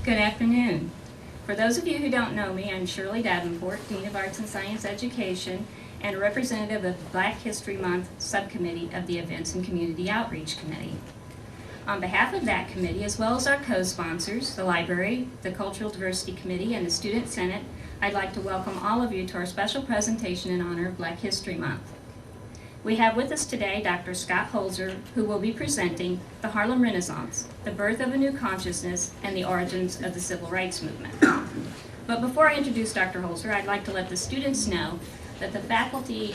Good afternoon. For those of you who don't know me, I'm Shirley Davenport, Dean of Arts and Science Education, and a representative of the Black History Month Subcommittee of the Events and Community Outreach Committee. On behalf of that committee, as well as our co-sponsors, the Library, the Cultural Diversity Committee, and the Student Senate, I'd like to welcome all of you to our special presentation in honor of Black History Month. We have with us today Dr. Scott Holzer, who will be presenting The Harlem Renaissance, the Birth of a New Consciousness and the Origins of the Civil Rights Movement. But before I introduce Dr. Holzer, I'd like to let the students know that the faculty,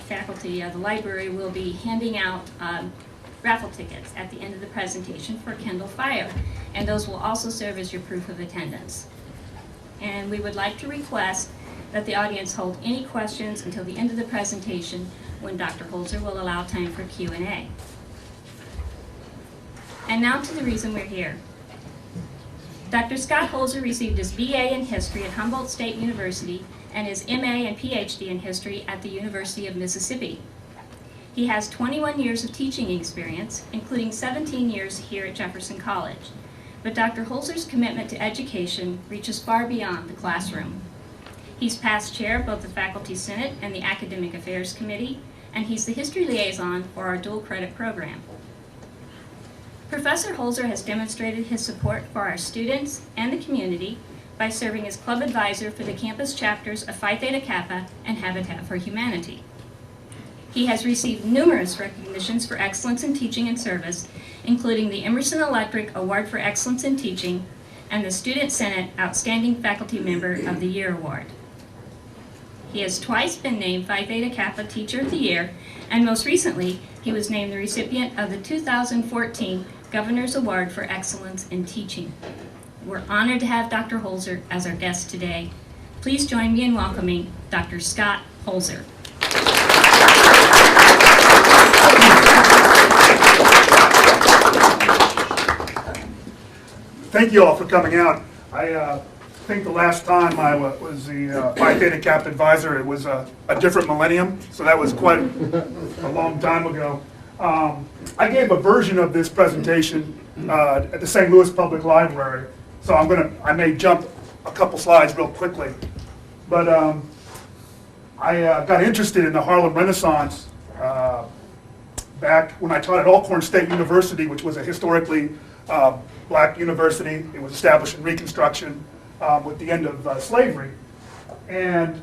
the library will be handing out raffle tickets at the end of the presentation for Kindle Fire, and those will also serve as your proof of attendance. And we would like to request that the audience hold any questions until the end of the presentation, when Dr. Holzer will allow time for Q&A. And now to the reason we're here. Dr. Scott Holzer received his BA in History at Humboldt State University and his MA and PhD in History at the University of Mississippi. He has 21 years of teaching experience, including 17 years here at Jefferson College. But Dr. Holzer's commitment to education reaches far beyond the classroom. He's past chair of both the Faculty Senate and the Academic Affairs Committee, and he's the history liaison for our dual credit program. Professor Holzer has demonstrated his support for our students and the community by serving as club advisor for the campus chapters of Phi Theta Kappa and Habitat for Humanity. He has received numerous recognitions for excellence in teaching and service, including the Emerson Electric Award for Excellence in Teaching and the Student Senate Outstanding Faculty Member of the Year Award. He has twice been named Phi Theta Kappa Teacher of the Year, and most recently, he was named the recipient of the 2014 Governor's Award for Excellence in Teaching. We're honored to have Dr. Holzer as our guest today. Please join me in welcoming Dr. Scott Holzer. Thank you all for coming out. I think the last time I was the Phi Theta Kappa advisor, it was a different millennium, so that was quite a long time ago. I gave a version of this presentation at the St. Louis Public Library, so I may jump a couple slides real quickly. But I got interested in the Harlem Renaissance back when I taught at Alcorn State University, which was a historically black university. It was established in Reconstruction with the end of slavery. And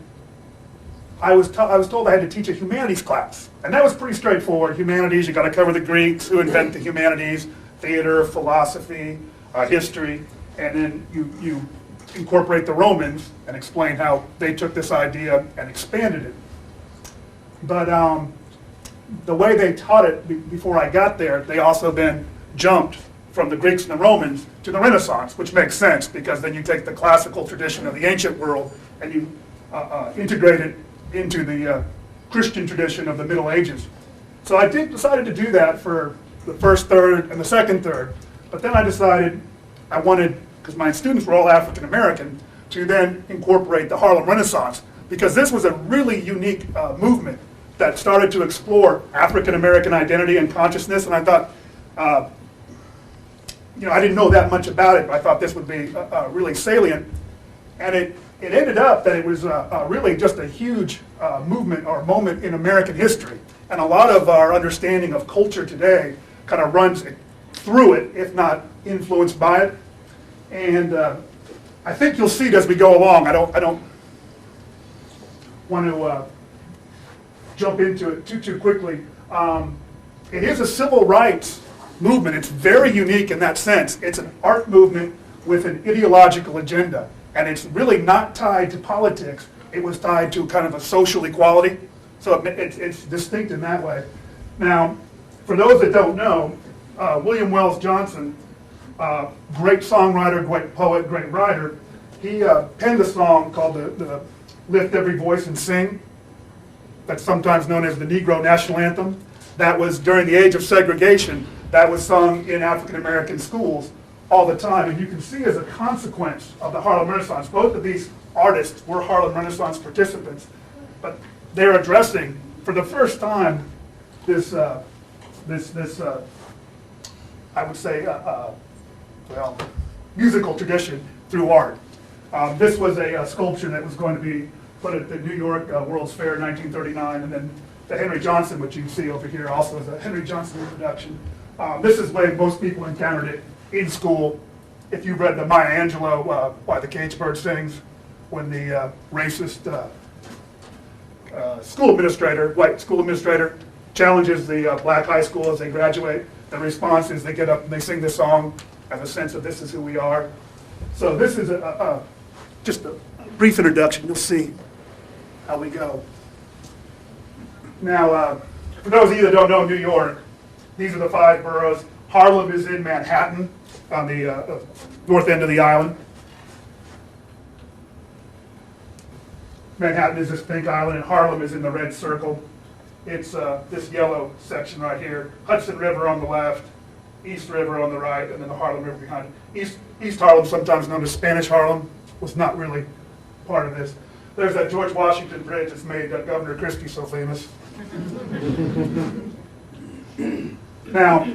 I was told I had to teach a humanities class. And that was pretty straightforward. Humanities, you got to cover the Greeks, who invented the humanities, theater, philosophy, history, and then you incorporate the Romans and explain how they took this idea and expanded it. But the way they taught it before I got there, they also then jumped from the Greeks and the Romans to the Renaissance, which makes sense because then you take the classical tradition of the ancient world and you integrate it into the Christian tradition of the Middle Ages. So I decided to do that for the first third and the second third, but then I decided I wanted, because my students were all African American, to then incorporate the Harlem Renaissance, because this was a really unique movement that started to explore African American identity and consciousness, and I thought, I didn't know that much about it, but I thought this would be really salient. And it ended up that it was really just a huge movement or moment in American history. And a lot of our understanding of culture today kind of runs through it, if not influenced by it. And I think you'll see it as we go along. I don't want to jump into it too quickly. It is a civil rights movement. It's very unique in that sense. It's an art movement with an ideological agenda, and it's really not tied to politics. It was tied to kind of a social equality, so it's distinct in that way. Now, for those that don't know, William Wells Johnson, great songwriter, great poet, great writer, he penned a song called the Lift Every Voice and Sing, that's sometimes known as the Negro National Anthem. That was during the age of segregation. That was sung in African American schools all the time. And you can see as a consequence of the Harlem Renaissance, both of these artists were Harlem Renaissance participants, but they're addressing, for the first time, this I would say, well, musical tradition through art. This was a sculpture that was going to be put at the New York World's Fair in 1939, and then the Henry Johnson, which you can see over here, also is a Henry Johnson reproduction. This is the way most people encountered it in school. If you read the Maya Angelou, Why the Caged Bird Sings, when the racist school administrator, white school administrator, challenges the black high school as they graduate, the response is they get up and they sing this song as a sense of this is who we are. So this is just a brief introduction. You'll see how we go. Now, for those of you that don't know New York, these are the 5 boroughs. Harlem is in Manhattan on the north end of the island. Manhattan is this pink island, and Harlem is in the red circle. It's this yellow section right here. Hudson River on the left, East River on the right, and then the Harlem River behind it. East Harlem, sometimes known as Spanish Harlem, was not really part of this. There's that George Washington Bridge that's made Governor Christie so famous. Now,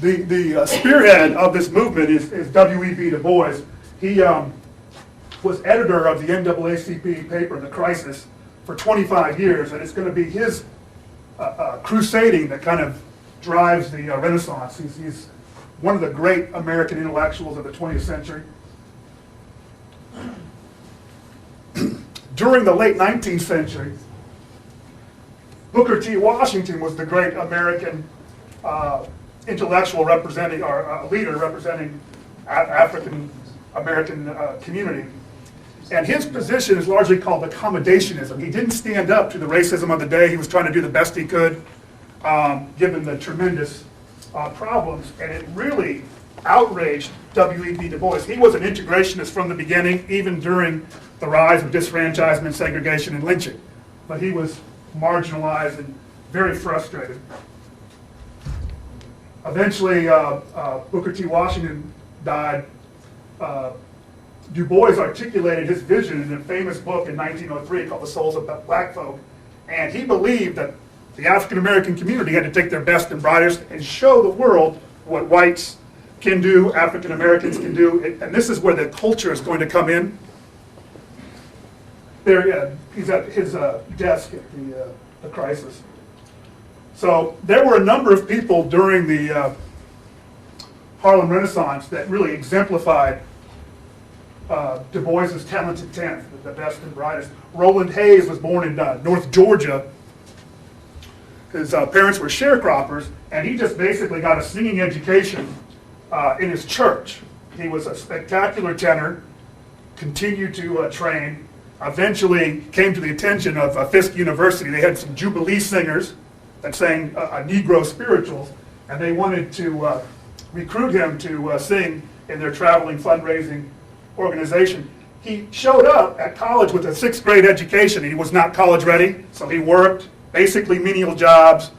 the spearhead of this movement is W.E.B. Du Bois. He was editor of the NAACP paper, The Crisis, for 25 years, and it's going to be his crusading that kind of drives the Renaissance. He's one of the great American intellectuals of the 20th century. During the late 19th century, Booker T. Washington was the great American intellectual representing, or leader representing African American community. And his position is largely called accommodationism. He didn't stand up to the racism of the day. He was trying to do the best he could, given the tremendous problems. And it really outraged W.E.B. Du Bois. He was an integrationist from the beginning, even during the rise of disfranchisement, segregation, and lynching. But he was marginalized and very frustrated. Eventually, Booker T. Washington died. Du Bois articulated his vision in a famous book in 1903 called The Souls of Black Folk, and he believed that the African American community had to take their best and brightest and show the world what whites can do, African Americans can do, and this is where the culture is going to come in. There, he's at his desk at the Crisis. So there were a number of people during the Harlem Renaissance that really exemplified Du Bois's talented tenth, the best and brightest. Roland Hayes was born in North Georgia. His parents were sharecroppers, and he just basically got a singing education in his church. He was a spectacular tenor, continued to train, eventually came to the attention of Fisk University. They had some Jubilee singers that sang Negro spirituals, and they wanted to recruit him to sing in their traveling fundraising organization. He showed up at college with a 6th grade education. He was not college ready, so he worked basically menial jobs,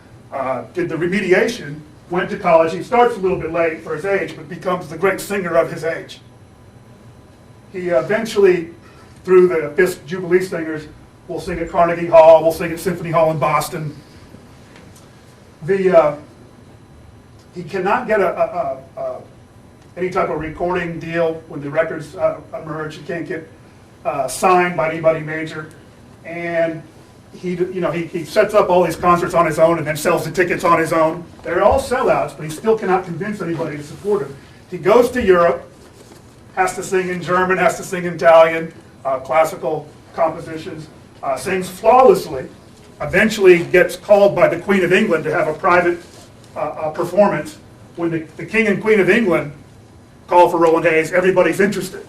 did the remediation, went to college. He starts a little bit late for his age, but becomes the great singer of his age. He eventually, through the Fisk Jubilee Singers, will sing at Carnegie Hall, will sing at Symphony Hall in Boston. He cannot get any type of recording deal when the records emerge. He can't get signed by anybody major, and he sets up all these concerts on his own and then sells the tickets on his own. They're all sellouts, but he still cannot convince anybody to support him. He goes to Europe, has to sing in German, has to sing in Italian, classical compositions, sings flawlessly, eventually gets called by the Queen of England to have a private performance. When the King and Queen of England call for Roland Hayes, everybody's interested.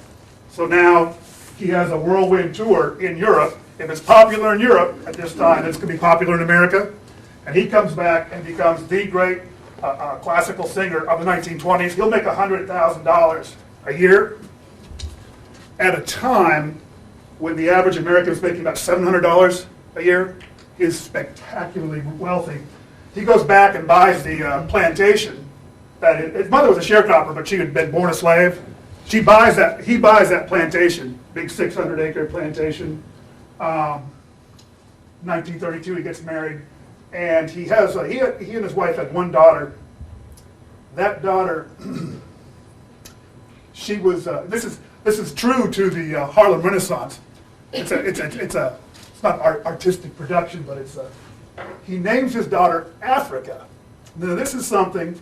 So now he has a whirlwind tour in Europe. If it's popular in Europe at this time, it's going to be popular in America. And he comes back and becomes the great classical singer of the 1920s. He'll make $100,000 a year at a time when the average American is making about $700 a year. Is spectacularly wealthy. He goes back and buys the plantation. That his mother was a sharecropper, but she had been born a slave. He buys that plantation, big 600-acre plantation. 1932, he gets married, and he and his wife had one daughter. That daughter, she was, this is true to the Harlem Renaissance. It's not artistic production, but he names his daughter Africa. Now, this is something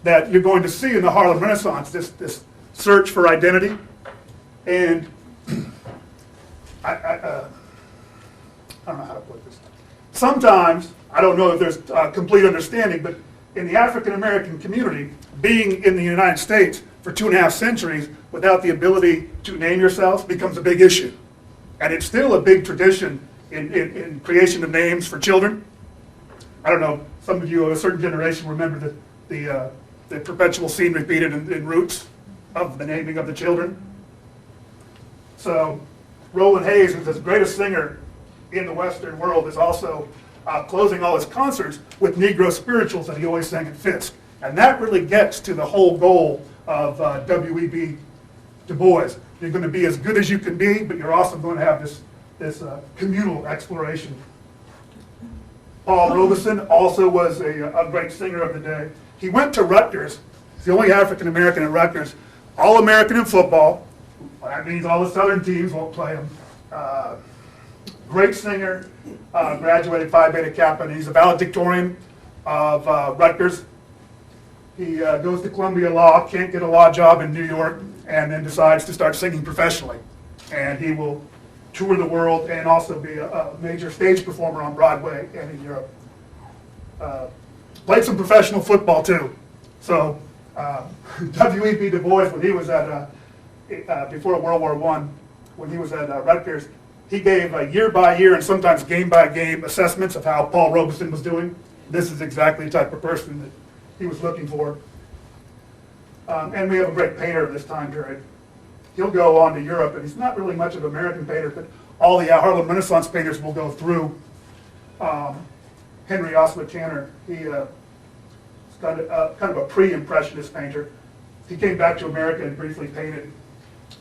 that you're going to see in the Harlem Renaissance, this search for identity. And I don't know how to put this. Sometimes, I don't know if there's complete understanding, but in the African American community, being in the United States for 2.5 centuries without the ability to name yourself becomes a big issue. And it's still a big tradition in creation of names for children. I don't know, some of you of a certain generation remember the perpetual scene repeated in Roots of the naming of the children. So Roland Hayes, who's the greatest singer in the Western world, is also closing all his concerts with Negro spirituals that he always sang at Fisk. And that really gets to the whole goal of W.E.B. Du Bois. You're going to be as good as you can be, but you're also going to have this communal exploration. Paul Robeson also was a great singer of the day. He went to Rutgers. He's the only African American at Rutgers. All-American in football. Well, that means all the Southern teams won't play him. Great singer, graduated Phi Beta Kappa, and he's a valedictorian of Rutgers. He goes to Columbia Law, can't get a law job in New York, and then decides to start singing professionally. And he will tour the world and also be a major stage performer on Broadway and in Europe. Played some professional football too. So W.E.B. Du Bois, when he was at, before World War I, when he was at Rutgers, he gave year by year and sometimes game by game assessments of how Paul Robeson was doing. This is exactly the type of person that he was looking for. And we have a great painter of this time period. He'll go on to Europe, and he's not really much of an American painter, but all the Harlem Renaissance painters will go through. Henry Oswald Tanner, he's kind of a pre-impressionist painter. He came back to America and briefly painted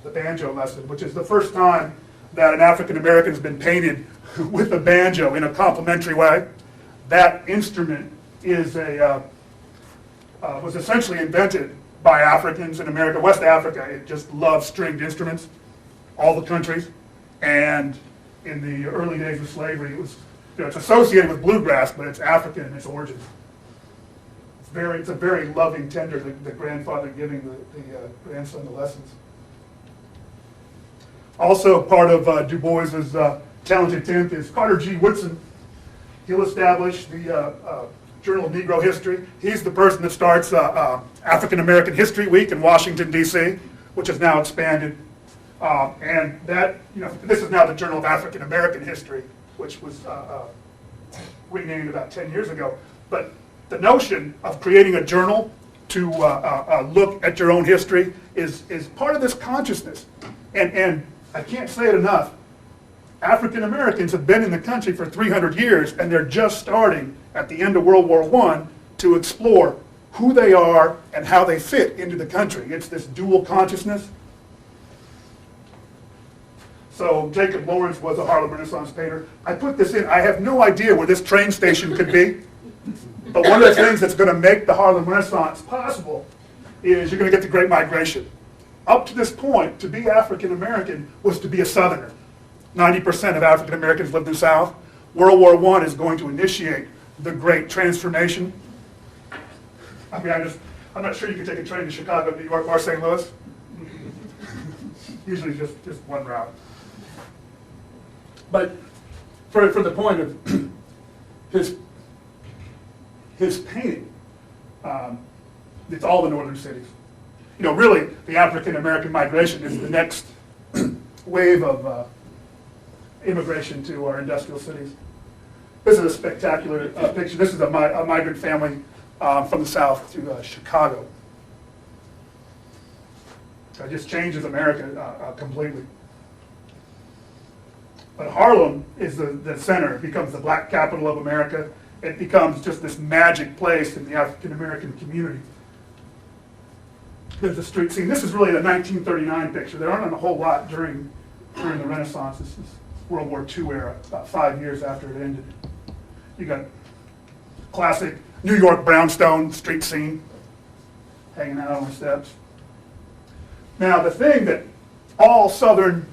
the banjo lesson, which is the first time that an African American has been painted with a banjo in a complimentary way. That instrument is was essentially invented by Africans in America. West Africa, it just loves stringed instruments, all the countries. And in the early days of slavery, it was, it's associated with bluegrass, but it's African in its origins. It's a very loving, tender, the grandfather giving the grandson the lessons. Also part of Du Bois's talented tenth is Carter G. Woodson. He'll establish the Journal of Negro History. He's the person that starts African American History Week in Washington, D.C., which has now expanded. And that, this is now the Journal of African American History, which was renamed about 10 years ago. But the notion of creating a journal to look at your own history is part of this consciousness. And I can't say it enough. African Americans have been in the country for 300 years, and they're just starting at the end of World War I to explore who they are and how they fit into the country. It's this dual consciousness. So Jacob Lawrence was a Harlem Renaissance painter. I put this in. I have no idea where this train station could be, but one of the things that's going to make the Harlem Renaissance possible is you're going to get the Great Migration. Up to this point, to be African American was to be a Southerner. 90% of African Americans lived in the South. World War I is going to initiate the Great Transformation. I mean, I'm not sure you can take a train to Chicago, New York, or St. Louis. Usually just one route. But for the point of his painting, it's all the northern cities. Really, the African American migration is the next wave of immigration to our industrial cities. This is a spectacular picture. This is a migrant family from the South to Chicago. It just changes America completely. But Harlem is the center. It becomes the black capital of America. It becomes just this magic place in the African American community. There's a street scene. This is really the 1939 picture. There aren't a whole lot during the Renaissance. This is World War II era, about 5 years after it ended. You got classic New York brownstone street scene, hanging out on the steps. Now, the thing that all Southern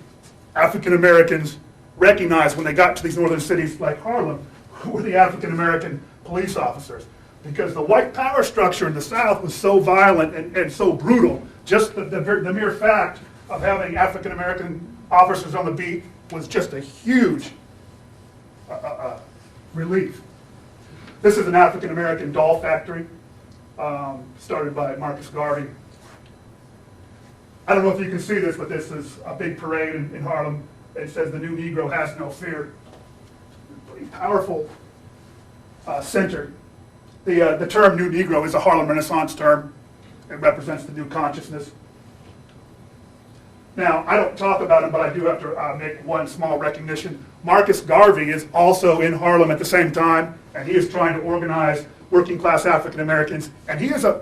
African Americans recognized when they got to these northern cities like Harlem were the African American police officers. Because the white power structure in the South was so violent and so brutal, just the mere fact of having African American officers on the beat was just a huge relief. This is an African American doll factory started by Marcus Garvey. I don't know if you can see this, but this is a big parade in Harlem. It says the new Negro has no fear. Pretty powerful center. The term New Negro is a Harlem Renaissance term. It represents the new consciousness. Now, I don't talk about him, but I do have to make one small recognition. Marcus Garvey is also in Harlem at the same time, and he is trying to organize working class African Americans, and he is an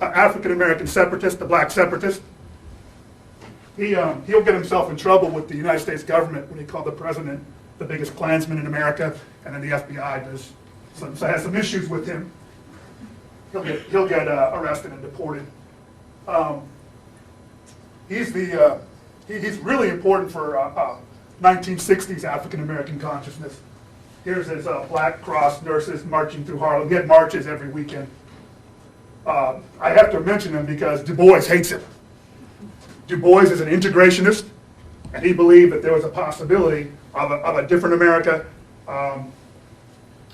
African American separatist, a black separatist. He'll get himself in trouble with the United States government when he called the president the biggest Klansman in America, and then the FBI has some issues with him. He'll get arrested and deported. He's really important for 1960s African American consciousness. Here's his Black Cross nurses marching through Harlem. He had marches every weekend. I have to mention him because Du Bois hates him. Du Bois is an integrationist, and he believed that there was a possibility of a different America.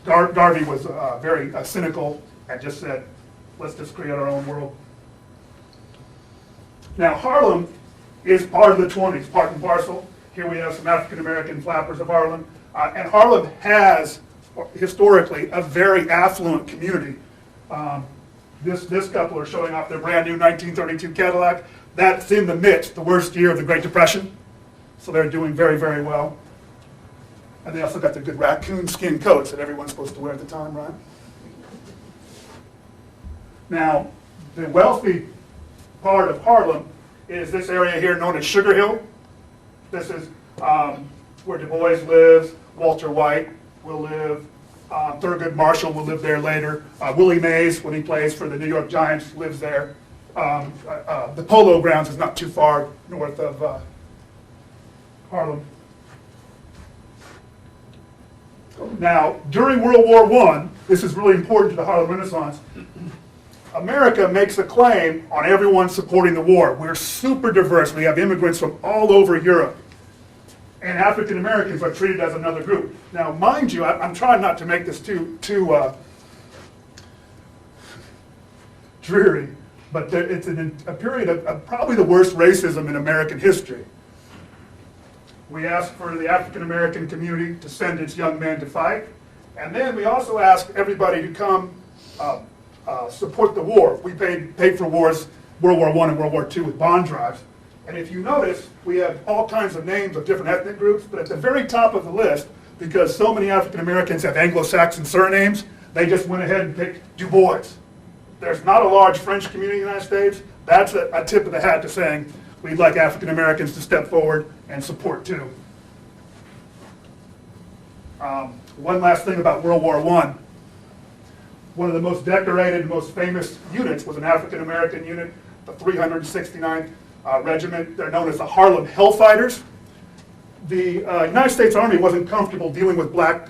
Garvey was very cynical and just said, let's just create our own world. Now, Harlem is part of the 20s, part and parcel. Here we have some African American flappers of Harlem. And Harlem has, historically, a very affluent community. This couple are showing off their brand new 1932 Cadillac. That's in the midst, the worst year of the Great Depression. So they're doing very, very well. And they also got the good raccoon skin coats that everyone's supposed to wear at the time, right? Now, the wealthy part of Harlem is this area here known as Sugar Hill. This is where Du Bois lives. Walter White will live. Thurgood Marshall will live there later. Willie Mays, when he plays for the New York Giants, lives there. The Polo Grounds is not too far north of Harlem. Now, during World War I, this is really important to the Harlem Renaissance, America makes a claim on everyone supporting the war. We're super diverse. We have immigrants from all over Europe. And African Americans are treated as another group. Now, mind you, I'm trying not to make this too dreary, but it's a period of probably the worst racism in American history. We ask for the African American community to send its young men to fight, and then we also ask everybody to come support the war. We paid for wars, World War I and World War II with bond drives. And if you notice, we have all kinds of names of different ethnic groups, but at the very top of the list, because so many African Americans have Anglo-Saxon surnames, they just went ahead and picked Du Bois. There's not a large French community in the United States. That's a tip of the hat to saying we'd like African Americans to step forward and support too. One last thing about World War I. One of the most decorated, most famous units was an African American unit, the 369th Regiment. They're known as the Harlem Hellfighters. The United States Army wasn't comfortable dealing with black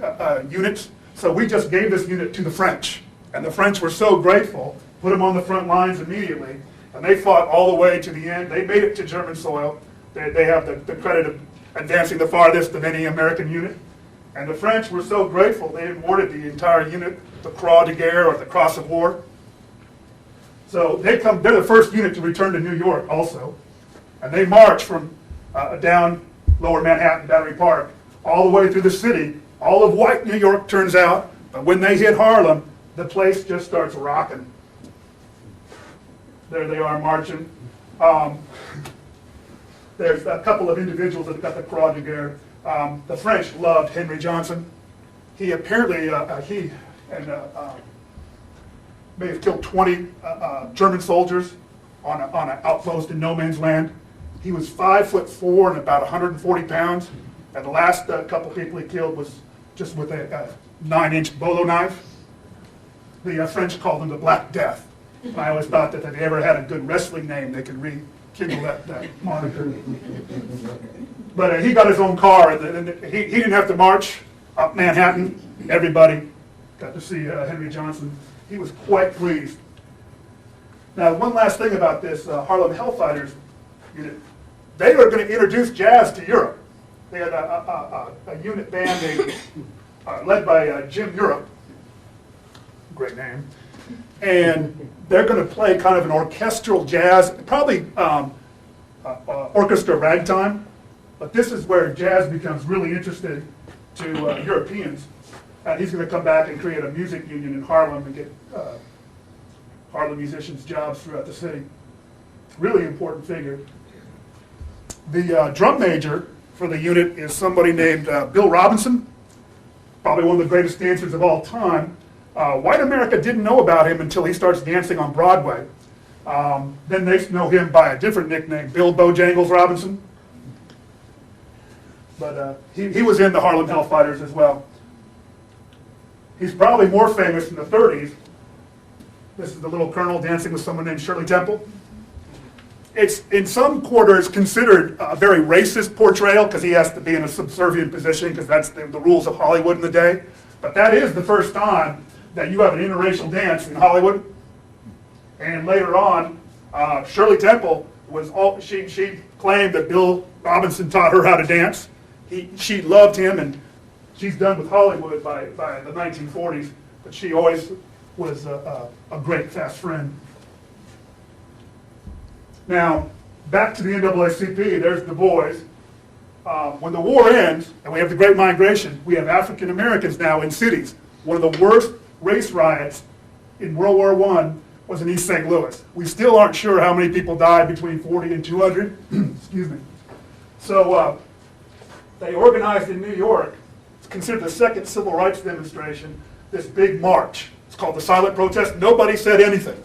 units, so we just gave this unit to the French. And the French were so grateful, put them on the front lines immediately, and they fought all the way to the end. They made it to German soil. They have the credit of advancing the farthest of any American unit. And the French were so grateful, they awarded the entire unit the Croix de Guerre, or the Cross of War. So they're the first unit to return to New York also. And they march from down Lower Manhattan, Battery Park, all the way through the city. All of white New York turns out, but when they hit Harlem, the place just starts rocking. There they are marching. There's a couple of individuals that got the Croix de Guerre. The French loved Henry Johnson. He apparently, may have killed 20 German soldiers on an outpost in no man's land. He was 5'4" and about 140 pounds. And the last couple people he killed was just with a 9-inch bolo knife. The French called him the Black Death. And I always thought that if they ever had a good wrestling name, they could kindle that moniker. But he got his own car, and he didn't have to march up Manhattan. Everybody got to see Henry Johnson. He was quite pleased. Now, one last thing about this Harlem Hellfighters unit. They were going to introduce jazz to Europe. They had a unit band led by Jim Europe, great name, and they're going to play kind of an orchestral jazz, probably orchestra ragtime, but this is where jazz becomes really interesting to Europeans. And he's going to come back and create a music union in Harlem and get Harlem musicians jobs throughout the city. Really important figure. The drum major for the unit is somebody named Bill Robinson, probably one of the greatest dancers of all time. White America didn't know about him until he starts dancing on Broadway. Then they know him by a different nickname, Bill Bojangles Robinson. But he was in the Harlem Hellfighters as well. He's probably more famous in the 30s. This is the little colonel dancing with someone named Shirley Temple. It's in some quarters considered a very racist portrayal because he has to be in a subservient position because that's the rules of Hollywood in the day. But that is the first time that you have an interracial dance in Hollywood. And later on, Shirley Temple she claimed that Bill Robinson taught her how to dance. She loved him, and she's done with Hollywood by the 1940s. But she always was a great fast friend. Now, back to the NAACP, there's the boys. When the war ends, and we have the Great Migration, we have African Americans now in cities. One of the worst race riots in World War I was in East St. Louis. We still aren't sure how many people died, between 40 and 200. Excuse me. So they organized in New York, it's considered the second civil rights demonstration, this big march. It's called the Silent Protest. Nobody said anything.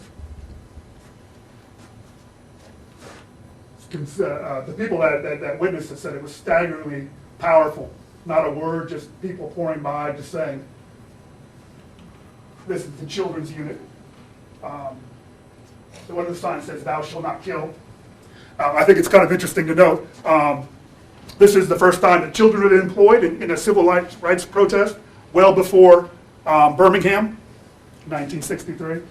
The people that witnessed it said it was staggeringly powerful. Not a word, just people pouring by, just saying, this is the children's unit. So one of the signs says, "Thou shalt not kill." I think it's kind of interesting to note. This is the first time that children are employed in a civil rights protest, well before Birmingham, 1963.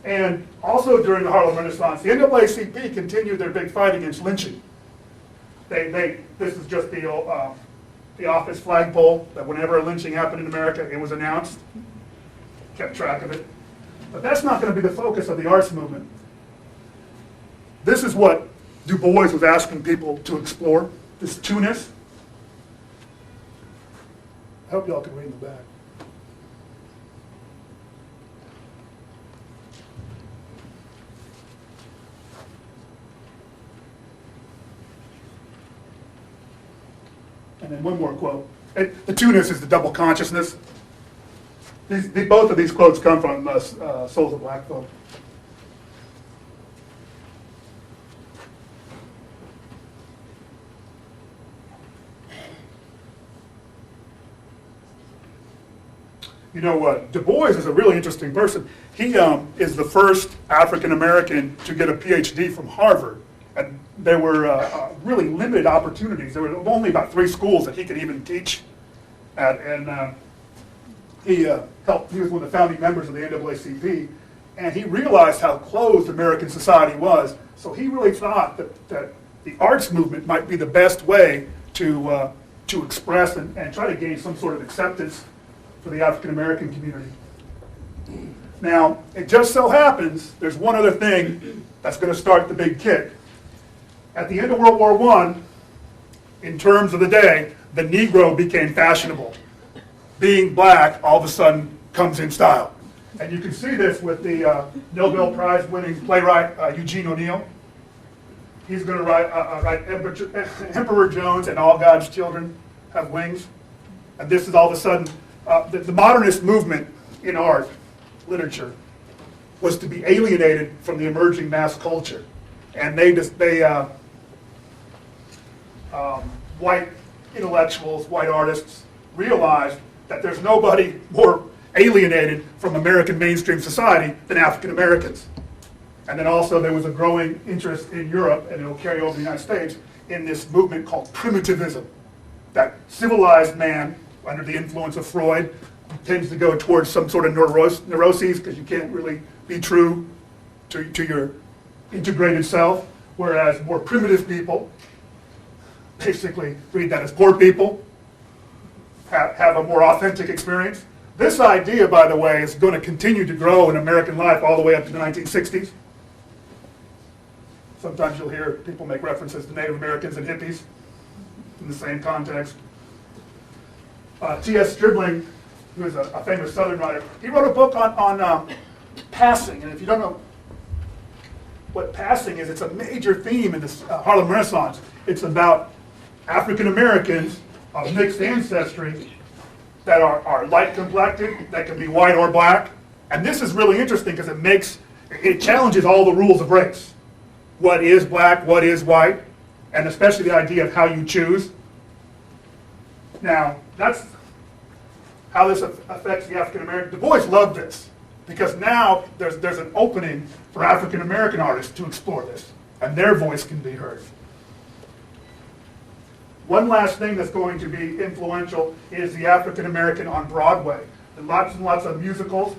And also during the Harlem Renaissance, the NAACP continued their big fight against lynching. This is just the office flagpole that whenever a lynching happened in America, it was announced, kept track of it. But that's not going to be the focus of the arts movement. This is what Du Bois was asking people to explore, this two-ness. I hope y'all can read in the back. And then one more quote. The two-ness is the double consciousness. Both of these quotes come from Souls of Black Folk. You know, Du Bois is a really interesting person. He is the first African American to get a PhD from Harvard. And there were really limited opportunities. There were only about 3 schools that he could even teach at. And he was one of the founding members of the NAACP. And he realized how closed American society was. So he really thought that the arts movement might be the best way to express and try to gain some sort of acceptance for the African American community. Now, it just so happens there's one other thing that's going to start the big kick. At the end of World War I, in terms of the day, the Negro became fashionable. Being black all of a sudden comes in style. And you can see this with the Nobel Prize winning playwright Eugene O'Neill. He's going to write Emperor Jones and All God's Children Have Wings. And this is all of a sudden, the modernist movement in art, literature, was to be alienated from the emerging mass culture. And white intellectuals, white artists realized that there's nobody more alienated from American mainstream society than African Americans. And then also there was a growing interest in Europe, and it'll carry over to the United States, in this movement called primitivism. That civilized man, under the influence of Freud, tends to go towards some sort of neuroses because you can't really be true to your integrated self, whereas more primitive people, basically read that as poor people, have a more authentic experience. This idea, by the way, is going to continue to grow in American life all the way up to the 1960s. Sometimes you'll hear people make references to Native Americans and hippies in the same context. T.S. Stribling, who is a famous Southern writer, he wrote a book on passing. And if you don't know what passing is, it's a major theme in this Harlem Renaissance. It's about African Americans of mixed ancestry that are light complected, that can be white or black. And this is really interesting because it challenges all the rules of race. What is black, what is white, and especially the idea of how you choose. Now, that's how this affects the African American. Du Bois loved this because now there's an opening for African American artists to explore this, and their voice can be heard. One last thing that's going to be influential is the African American on Broadway. Lots and lots of musicals.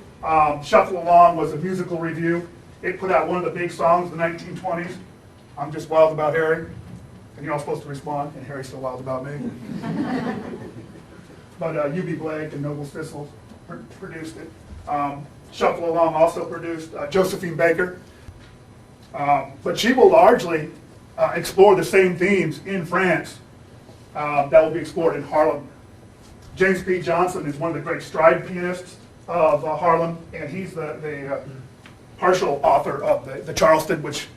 Shuffle Along was a musical review. It put out one of the big songs in the 1920s, I'm Just Wild About Harry. And you're all supposed to respond, and Harry's so wild about me. But U.B. Blake and Noble Sissle produced it. Shuffle Along also produced Josephine Baker. But she will largely explore the same themes in France that will be explored in Harlem. James P. Johnson is one of the great stride pianists of Harlem, and he's the partial author of the Charleston, which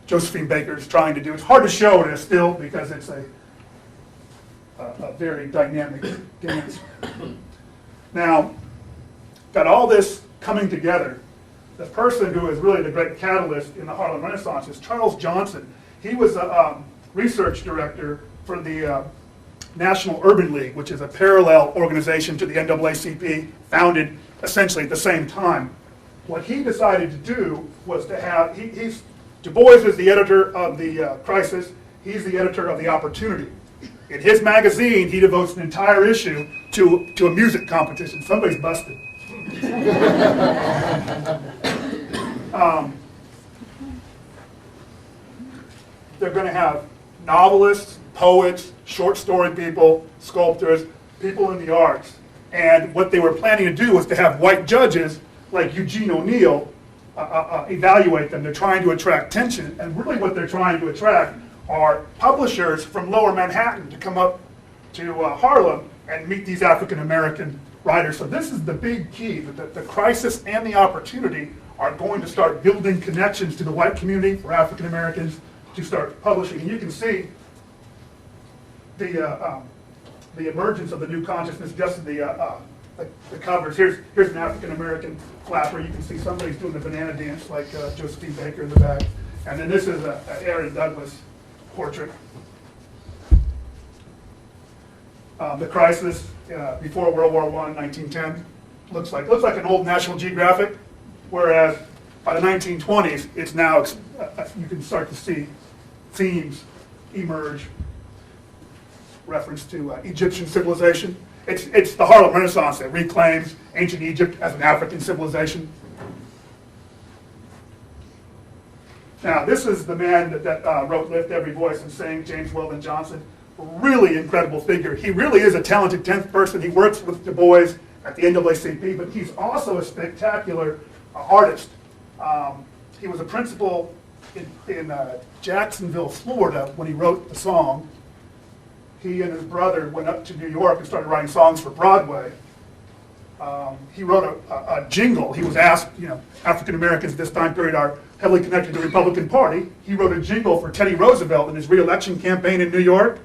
Josephine Baker is trying to do. It's hard to show it as still because it's a very dynamic dance. Now, got all this coming together. The person who is really the great catalyst in the Harlem Renaissance is Charles Johnson. He was a research director for the National Urban League, which is a parallel organization to the NAACP, founded essentially at the same time. What he decided to do was to have, Du Bois is the editor of the Crisis, he's the editor of the Opportunity. In his magazine, he devotes an entire issue to a music competition. Somebody's busted. They're going to have novelists, poets, short story people, sculptors, people in the arts. And what they were planning to do was to have white judges like Eugene O'Neill evaluate them. They're trying to attract attention, and really what they're trying to attract are publishers from Lower Manhattan to come up to Harlem and meet these African American writers. So this is the big key, that the Crisis and the Opportunity are going to start building connections to the white community for African Americans to start publishing. And you can see the emergence of the new consciousness just in the covers. Here's an African American flapper. You can see somebody's doing the banana dance like Josephine Baker in the back. And then this is an Aaron Douglas portrait. The Crisis before World War I, 1910, looks like an old National Geographic, whereas by the 1920s, it's now you can start to see themes emerge. Reference to Egyptian civilization. It's the Harlem Renaissance that reclaims ancient Egypt as an African civilization. Now, this is the man that wrote Lift Every Voice and Sing, James Weldon Johnson. Really incredible figure. He really is a talented 10th person. He works with Du Bois at the NAACP, but he's also a spectacular artist. He was a principal in Jacksonville, Florida, when he wrote the song. He and his brother went up to New York and started writing songs for Broadway. He wrote a jingle. He was asked, African Americans at this time period are heavily connected to the Republican Party. He wrote a jingle for Teddy Roosevelt in his re-election campaign in New York.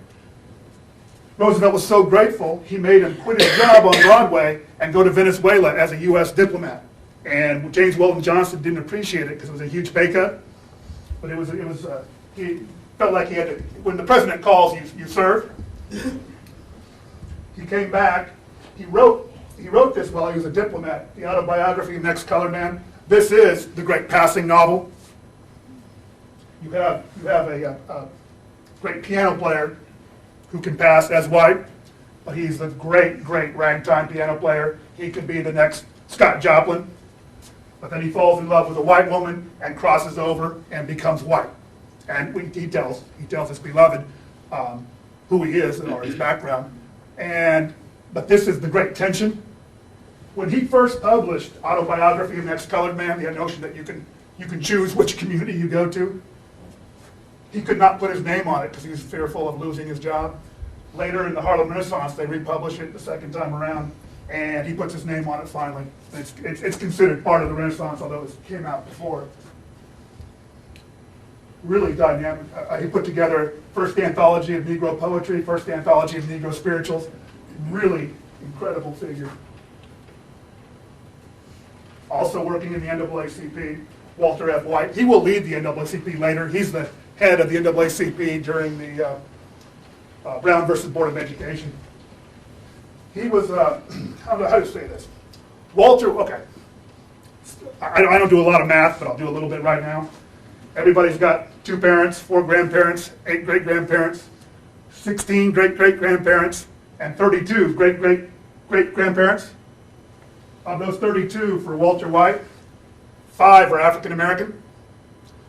Roosevelt was so grateful, he made him quit his job on Broadway and go to Venezuela as a U.S. diplomat. And James Weldon Johnson didn't appreciate it because it was a huge pay cut. But he felt like he had to, when the president calls, you serve. He came back. He wrote this while he was a diplomat, the autobiography, Next Color Man. This is the great passing novel. You have a great piano player who can pass as white, but he's a great ragtime piano player. He could be the next Scott Joplin, but then he falls in love with a white woman and crosses over and becomes white. And he tells his beloved who he is or his background. But this is the great tension. When he first published Autobiography of an Ex-Colored Man, the notion that you can choose which community you go to, he could not put his name on it because he was fearful of losing his job. Later in the Harlem Renaissance, they republish it the second time around, and he puts his name on it finally. It's considered part of the Renaissance, although it came out before. Really dynamic. He put together first anthology of Negro poetry, first anthology of Negro spirituals. Really incredible figure. Also working in the NAACP, Walter F. White. He will lead the NAACP later. He's the head of the NAACP during the Brown versus Board of Education. He was, how to say this? Walter, okay. I don't do a lot of math, but I'll do a little bit right now. Everybody's got 2 parents, 4 grandparents, 8 great-grandparents, 16 great-great-grandparents, and 32 great-great-great-grandparents. Of those 32 for Walter White, 5 are African-American.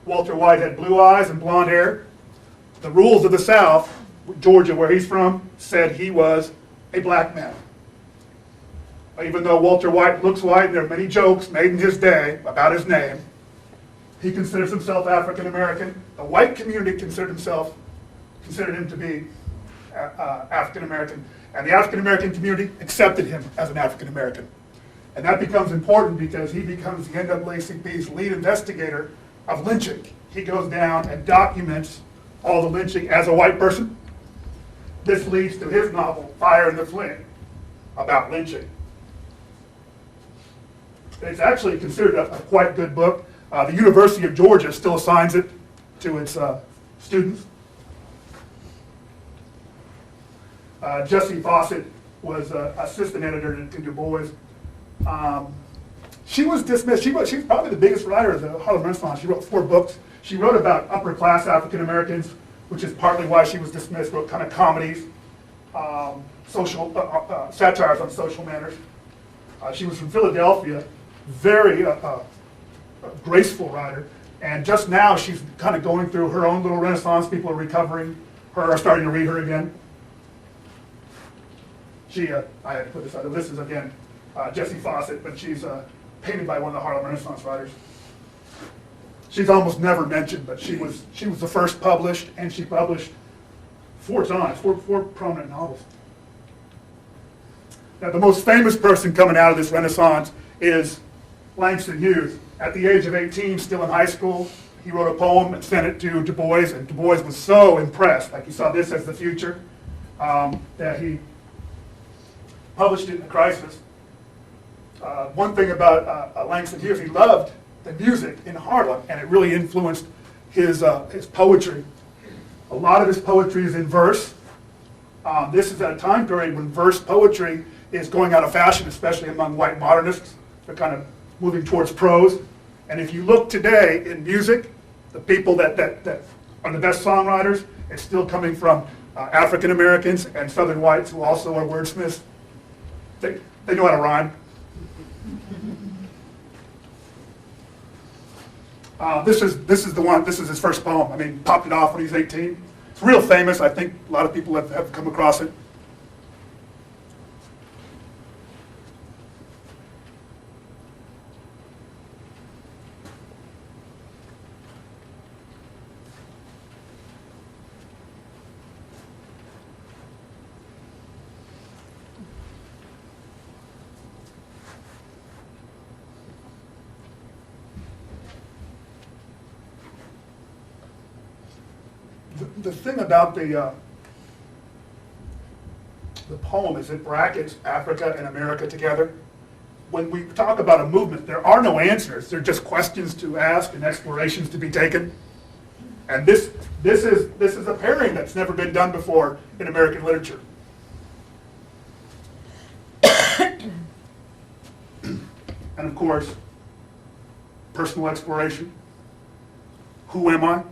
Walter White had blue eyes and blonde hair. The rules of the South, Georgia, where he's from, said he was a black man. Even though Walter White looks white, and there are many jokes made in his day about his name, he considers himself African American. The white community considered him to be African American, and the African American community accepted him as an African American. And that becomes important because he becomes the NAACP's lead investigator of lynching. He goes down and documents all the lynching as a white person. This leads to his novel, Fire in the Flint, about lynching. It's actually considered a quite good book. The University of Georgia still assigns it to its students. Jessie Fawcett was assistant editor to Du Bois. She was dismissed. She was probably the biggest writer of the Harlem Renaissance. She wrote 4 books. She wrote about upper class African Americans, which is partly why she was dismissed. Wrote kind of comedies, social satires on social manners. She was from Philadelphia, very graceful writer, and just now she's kind of going through her own little renaissance. People are recovering her, are starting to read her again. I had to put this out. This is again Jessie Fawcett, but she's painted by one of the Harlem Renaissance writers. She's almost never mentioned, but she was the first published, and she published 4 times, four prominent novels. Now, the most famous person coming out of this Renaissance is Langston Hughes. At the age of 18, still in high school, he wrote a poem and sent it to Du Bois, and Du Bois was so impressed, like he saw this as the future, that he published it in The Crisis. One thing about Langston Hughes, he loved the music in Harlem, and it really influenced his poetry. A lot of his poetry is in verse. This is at a time period when verse poetry is going out of fashion, especially among white modernists. They're kind of moving towards prose. And if you look today in music, the people that are the best songwriters, it's still coming from African Americans and Southern whites who also are wordsmiths. They know how to rhyme. This is the one. This is his first poem. I mean, popped it off when he was 18. It's real famous. I think a lot of people have come across it. The thing about the poem is it brackets Africa and America together. When we talk about a movement, there are no answers. They're just questions to ask and explorations to be taken. And this is a pairing that's never been done before in American literature. And of course, personal exploration. Who am I?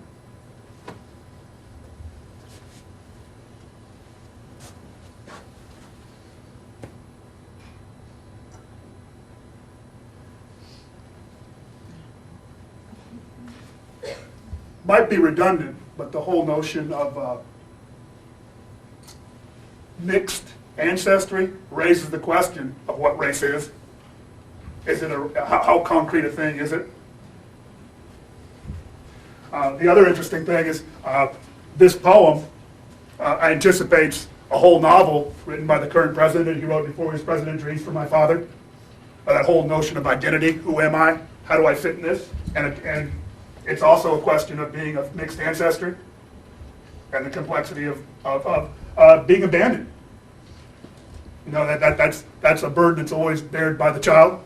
might be redundant, but the whole notion of mixed ancestry raises the question of what race is. Is it how concrete a thing is it? The other interesting thing is this poem anticipates a whole novel written by the current president. He wrote before he was president, Dreams for My Father. That whole notion of identity, who am I? How do I fit in this? And it's also a question of being of mixed ancestry and the complexity of being abandoned. You know, that's a burden that's always bared by the child.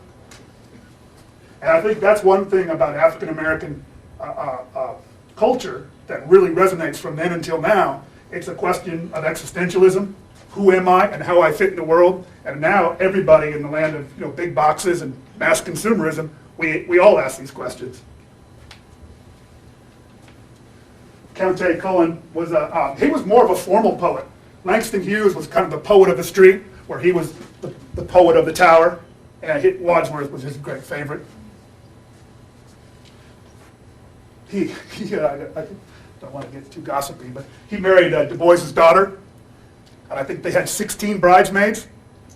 And I think that's one thing about African American culture that really resonates from then until now. It's a question of existentialism. Who am I and how I fit in the world? And now everybody in the land of big boxes and mass consumerism, we all ask these questions. Count Cullen was he was more of a formal poet. Langston Hughes was kind of the poet of the street, where he was the poet of the tower, and Wadsworth was his great favorite. I don't want to get too gossipy, but he married Du Bois's daughter, and I think they had 16 bridesmaids.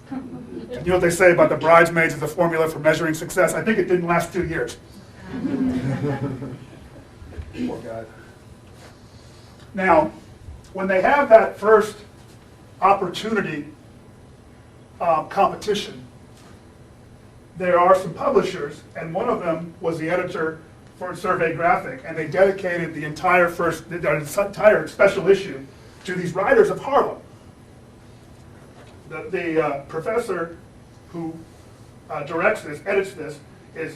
And you know what they say about the bridesmaids as a formula for measuring success? I think it didn't last 2 years. Poor guy. Now, when they have that first opportunity competition, there are some publishers, and one of them was the editor for Survey Graphic, and they dedicated the entire special issue to these writers of Harlem. The professor who directs this, edits this, is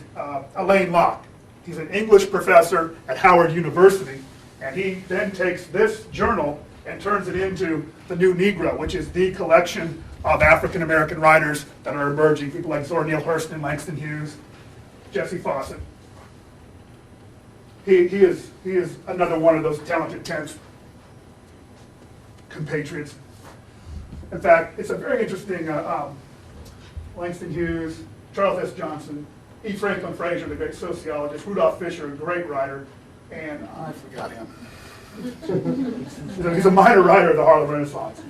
Elaine Locke. He's an English professor at Howard University, and he then takes this journal and turns it into The New Negro, which is the collection of African American writers that are emerging, people like Zora Neale Hurston, Langston Hughes, Jesse Fawcett. He is another one of those talented 10th compatriots. In fact, it's a very interesting, Langston Hughes, Charles S. Johnson, E. Franklin Frazier, the great sociologist, Rudolph Fisher, a great writer, and I forgot him. He's a minor writer of the Harlem Renaissance.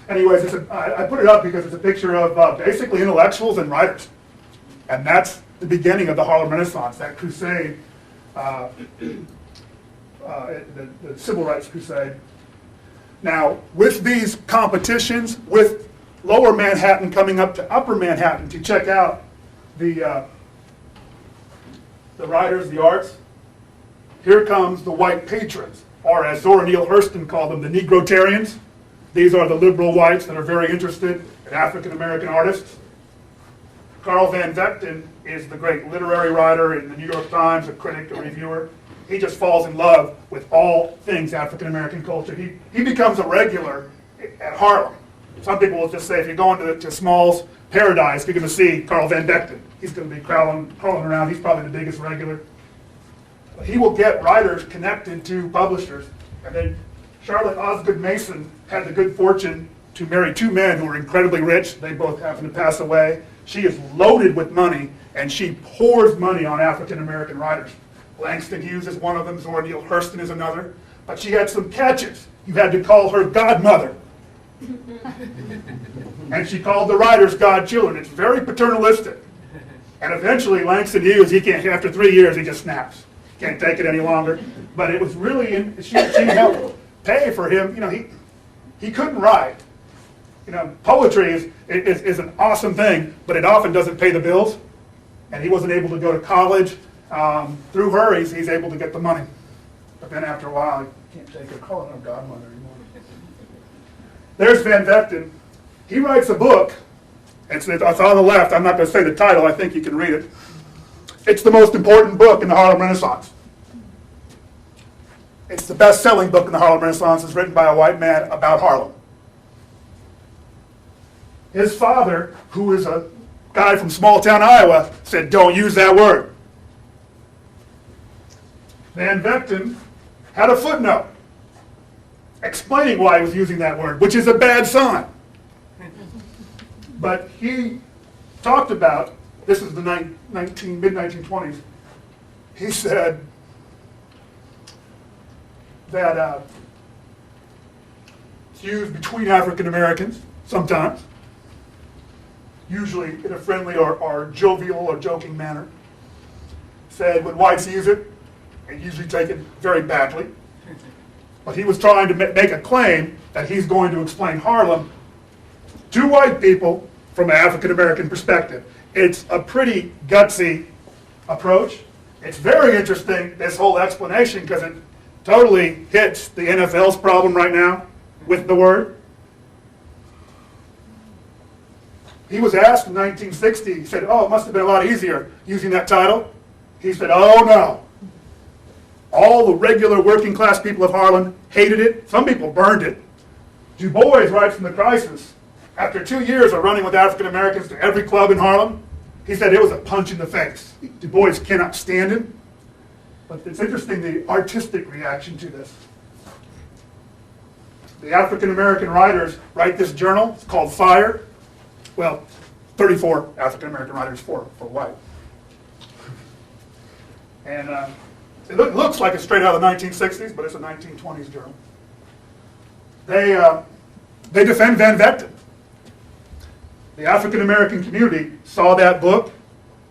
Anyways, I put it up because it's a picture of basically intellectuals and writers. And that's the beginning of the Harlem Renaissance, that crusade, the civil rights crusade. Now, with these competitions, with Lower Manhattan coming up to Upper Manhattan to check out the writers, the arts, here comes the white patrons, or as Zora Neale Hurston called them, the Negrotarians. These are the liberal whites that are very interested in African American artists. Carl Van Vechten is the great literary writer in the New York Times, a critic, a reviewer. He just falls in love with all things African American culture. He becomes a regular at Harlem. Some people will just say, if you go into Small's Paradise, you're going to see Carl Van Vechten. He's going to be crawling around. He's probably the biggest regular. But he will get writers connected to publishers. And then Charlotte Osgood Mason had the good fortune to marry two men who were incredibly rich. They both happen to pass away. She is loaded with money, and she pours money on African American writers. Langston Hughes is one of them. Zora Neale Hurston is another. But she had some catches. You had to call her godmother. And she called the writers godchildren. It's very paternalistic. And eventually Langston Hughes, after 3 years, he just snaps. Can't take it any longer. But it was really, she helped pay for him. You know, he couldn't write. You know, poetry is an awesome thing, but it often doesn't pay the bills. And he wasn't able to go to college. Through her, he's able to get the money. But then after a while, he can't take her, calling her godmother anymore. There's Van Vechten. He writes a book. It's on the left. I'm not going to say the title. I think you can read it. It's the most important book in the Harlem Renaissance. It's the best-selling book in the Harlem Renaissance. It's written by a white man about Harlem. His father, who is a guy from small-town Iowa, said, "Don't use that word." Van Vechten had a footnote explaining why he was using that word, which is a bad sign. But he talked about, this is the mid-1920s, He said that it's used between African Americans sometimes, usually in a friendly or jovial or joking manner. Said when whites use it, they usually take it very badly. But he was trying to make a claim that he's going to explain Harlem to white people from an African American perspective. It's a pretty gutsy approach. It's very interesting, this whole explanation, because it totally hits the NFL's problem right now with the word. He was asked in 1960, he said, oh, it must have been a lot easier using that title. He said, oh no. All the regular working class people of Harlem hated it. Some people burned it. Du Bois writes in The Crisis, after 2 years of running with African Americans to every club in Harlem, he said it was a punch in the face. Du Bois cannot stand him. But it's interesting, the artistic reaction to this. The African American writers write this journal. It's called Fire. Well, 34 African American writers, for white. And it looks like it's straight out of the 1960s, but it's a 1920s journal. They defend Van Vechten. The African American community saw that book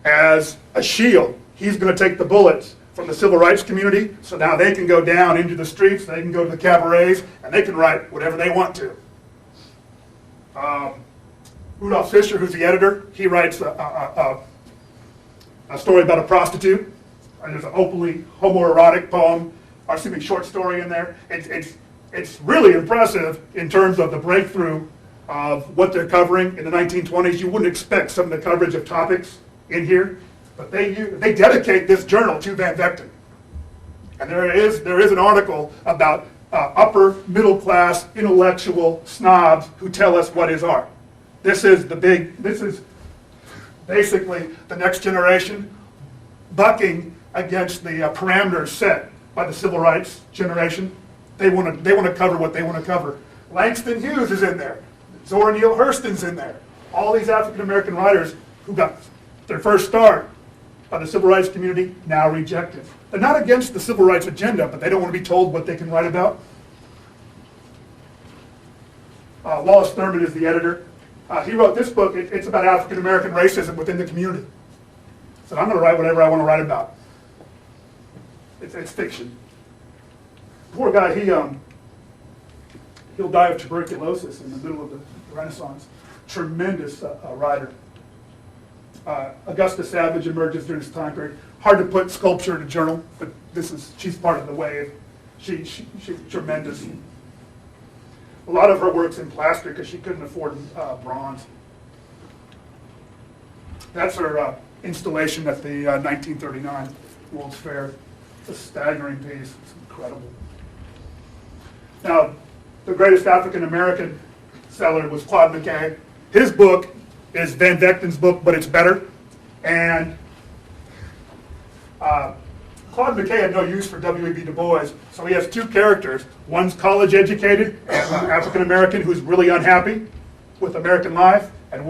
as a shield. He's going to take the bullets from the civil rights community, so now they can go down into the streets, they can go to the cabarets, and they can write whatever they want to. Rudolph Fisher, who's the editor, he writes a story about a prostitute. There's an openly homoerotic poem, or excuse me, short story in there. It's really impressive in terms of the breakthrough of what they're covering in the 1920s. You wouldn't expect some of the coverage of topics in here, but they dedicate this journal to Van Vechten. And there is an article about upper middle class intellectual snobs who tell us what is art. This is basically the next generation bucking against the parameters set by the civil rights generation. They want to cover what they want to cover. Langston Hughes is in there. Zora Neale Hurston's in there. All these African American writers who got their first start by the civil rights community now rejected. They're not against the civil rights agenda, but they don't want to be told what they can write about. Wallace Thurman is the editor. He wrote this book. It's about African American racism within the community. So I'm going to write whatever I want to write about. It's fiction. Poor guy, he'll die of tuberculosis in the middle of the Renaissance. Tremendous writer. Augusta Savage emerges during this time period. Hard to put sculpture in a journal, but she's part of the wave. She's tremendous. A lot of her work's in plaster because she couldn't afford bronze. That's her installation at the 1939 World's Fair. It's a staggering piece. It's incredible. Now, the greatest African American seller was Claude McKay. His book is Van Vechten's book, but it's better. And Claude McKay had no use for W.E.B. Du Bois, so he has two characters. One's college educated, African American, who's really unhappy with American life, and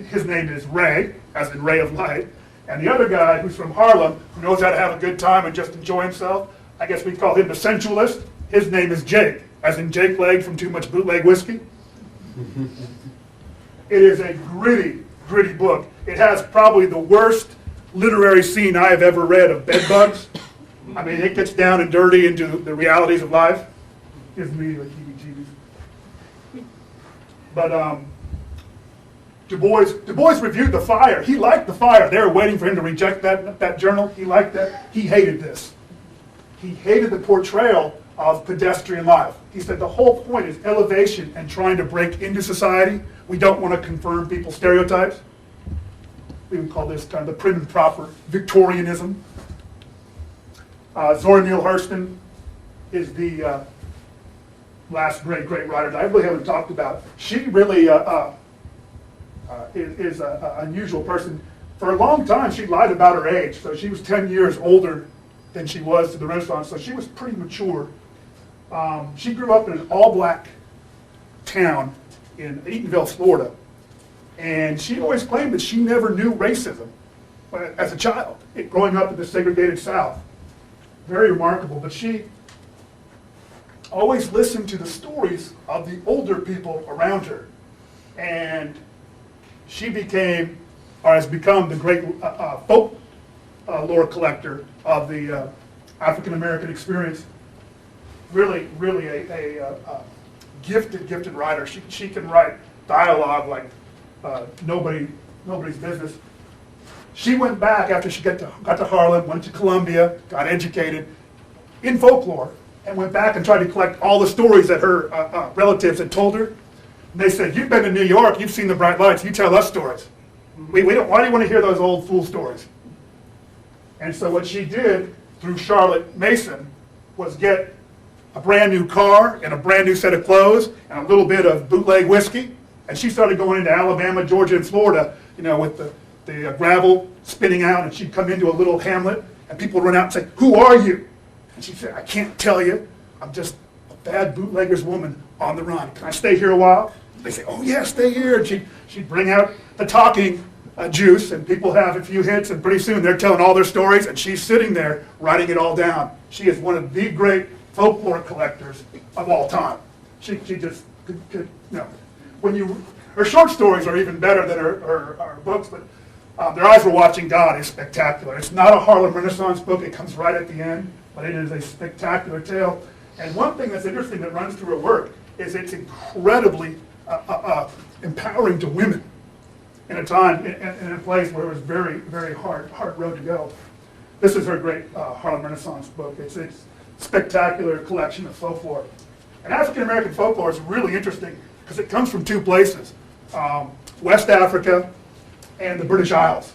his name is Ray, as in ray of light. And the other guy, who's from Harlem, who knows how to have a good time and just enjoy himself, I guess we'd call him the sensualist. His name is Jake, as in Jake Leg from Too Much Bootleg Whiskey. It is a gritty, gritty book. It has probably the worst literary scene I have ever read of bedbugs. I mean, it gets down and dirty into the realities of life. Gives me the heebie-jeebies. But Du Bois reviewed The Fire. He liked The Fire. They were waiting for him to reject that journal. He liked that. He hated this. He hated the portrayal of pedestrian life. He said the whole point is elevation and trying to break into society. We don't want to confirm people's stereotypes. We would call this kind of the prim and proper Victorianism. Zora Neale Hurston is the last great writer that I really haven't talked about. She really is an unusual person. For a long time, she lied about her age. So she was 10 years older than she was to the Renaissance, so she was pretty mature. She grew up in an all-black town in Eatonville, Florida. And she always claimed that she never knew racism. as a child, growing up in the segregated South. Very remarkable, but she always listened to the stories of the older people around her. And she became, or has become, the great folk lore collector of the African American experience. Really, really a gifted writer. She can write dialogue like nobody's business. She went back after she got to Harlem, went to Columbia, got educated in folklore, and went back and tried to collect all the stories that her relatives had told her. And they said, "You've been to New York, you've seen the bright lights, you tell us stories. We don't, why do you want to hear those old fool stories?" And so what she did through Charlotte Mason was get a brand new car and a brand new set of clothes and a little bit of bootleg whiskey. And she started going into Alabama, Georgia, and Florida, with the gravel spinning out, and she'd come into a little hamlet, and people would run out and say, "Who are you?" And she'd say, "I can't tell you. I'm just a bad bootlegger's woman on the run. Can I stay here a while?" They say, "Oh yeah, stay here." And she'd bring out the talking juice, and people have a few hits, and pretty soon they're telling all their stories, and she's sitting there writing it all down. She is one of the great folklore collectors of all time. She just could her short stories are even better than her books, but Their Eyes Were Watching God is spectacular. It's not a Harlem Renaissance book. It comes right at the end, but it is a spectacular tale. And one thing that's interesting that runs through her work is it's incredibly empowering to women in a time, in a place where it was very, very hard road to go. This is her great Harlem Renaissance book. It's a spectacular collection of folklore. And African American folklore is really interesting because it comes from two places, West Africa and the British Isles.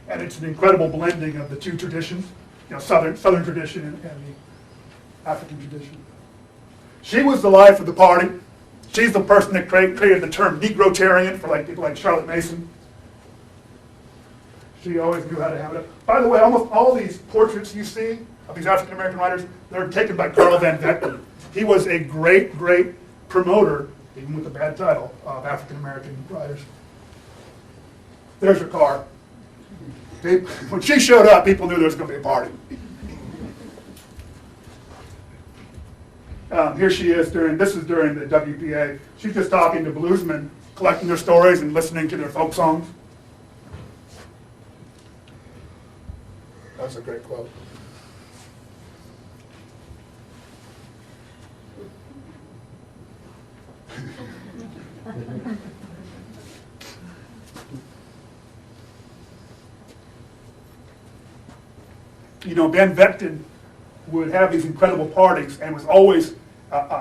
And it's an incredible blending of the two traditions, Southern tradition and the African tradition. She was the life of the party. She's the person that created the term Negrotarian for people like Charlotte Mason. She always knew how to have it up. By the way, almost all these portraits you see of these African American writers, they're taken by Carl Van Vechten. He was a great, great promoter, even with a bad title, of African American writers. There's her car. When she showed up, people knew there was going to be a party. Here she is this is during the WPA. She's just talking to bluesmen, collecting their stories and listening to their folk songs. That's a great quote. Ben Vechten would have these incredible parties, and it was always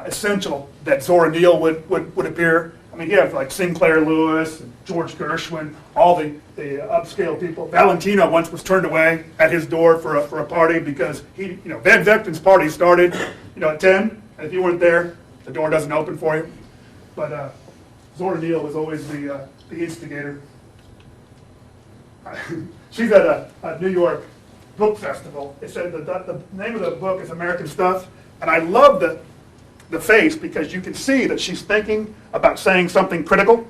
essential that Zora Neale would appear. I mean, you have like Sinclair Lewis and George Gershwin, all the upscale people. Valentino once was turned away at his door for a party because Van Vechten's party started at 10, and if you weren't there, the door doesn't open for you. But Zora Neale was always the instigator. She's at a New York book festival. It said the name of the book is American Stuff, and I love the face because you can see that she's thinking about saying something critical.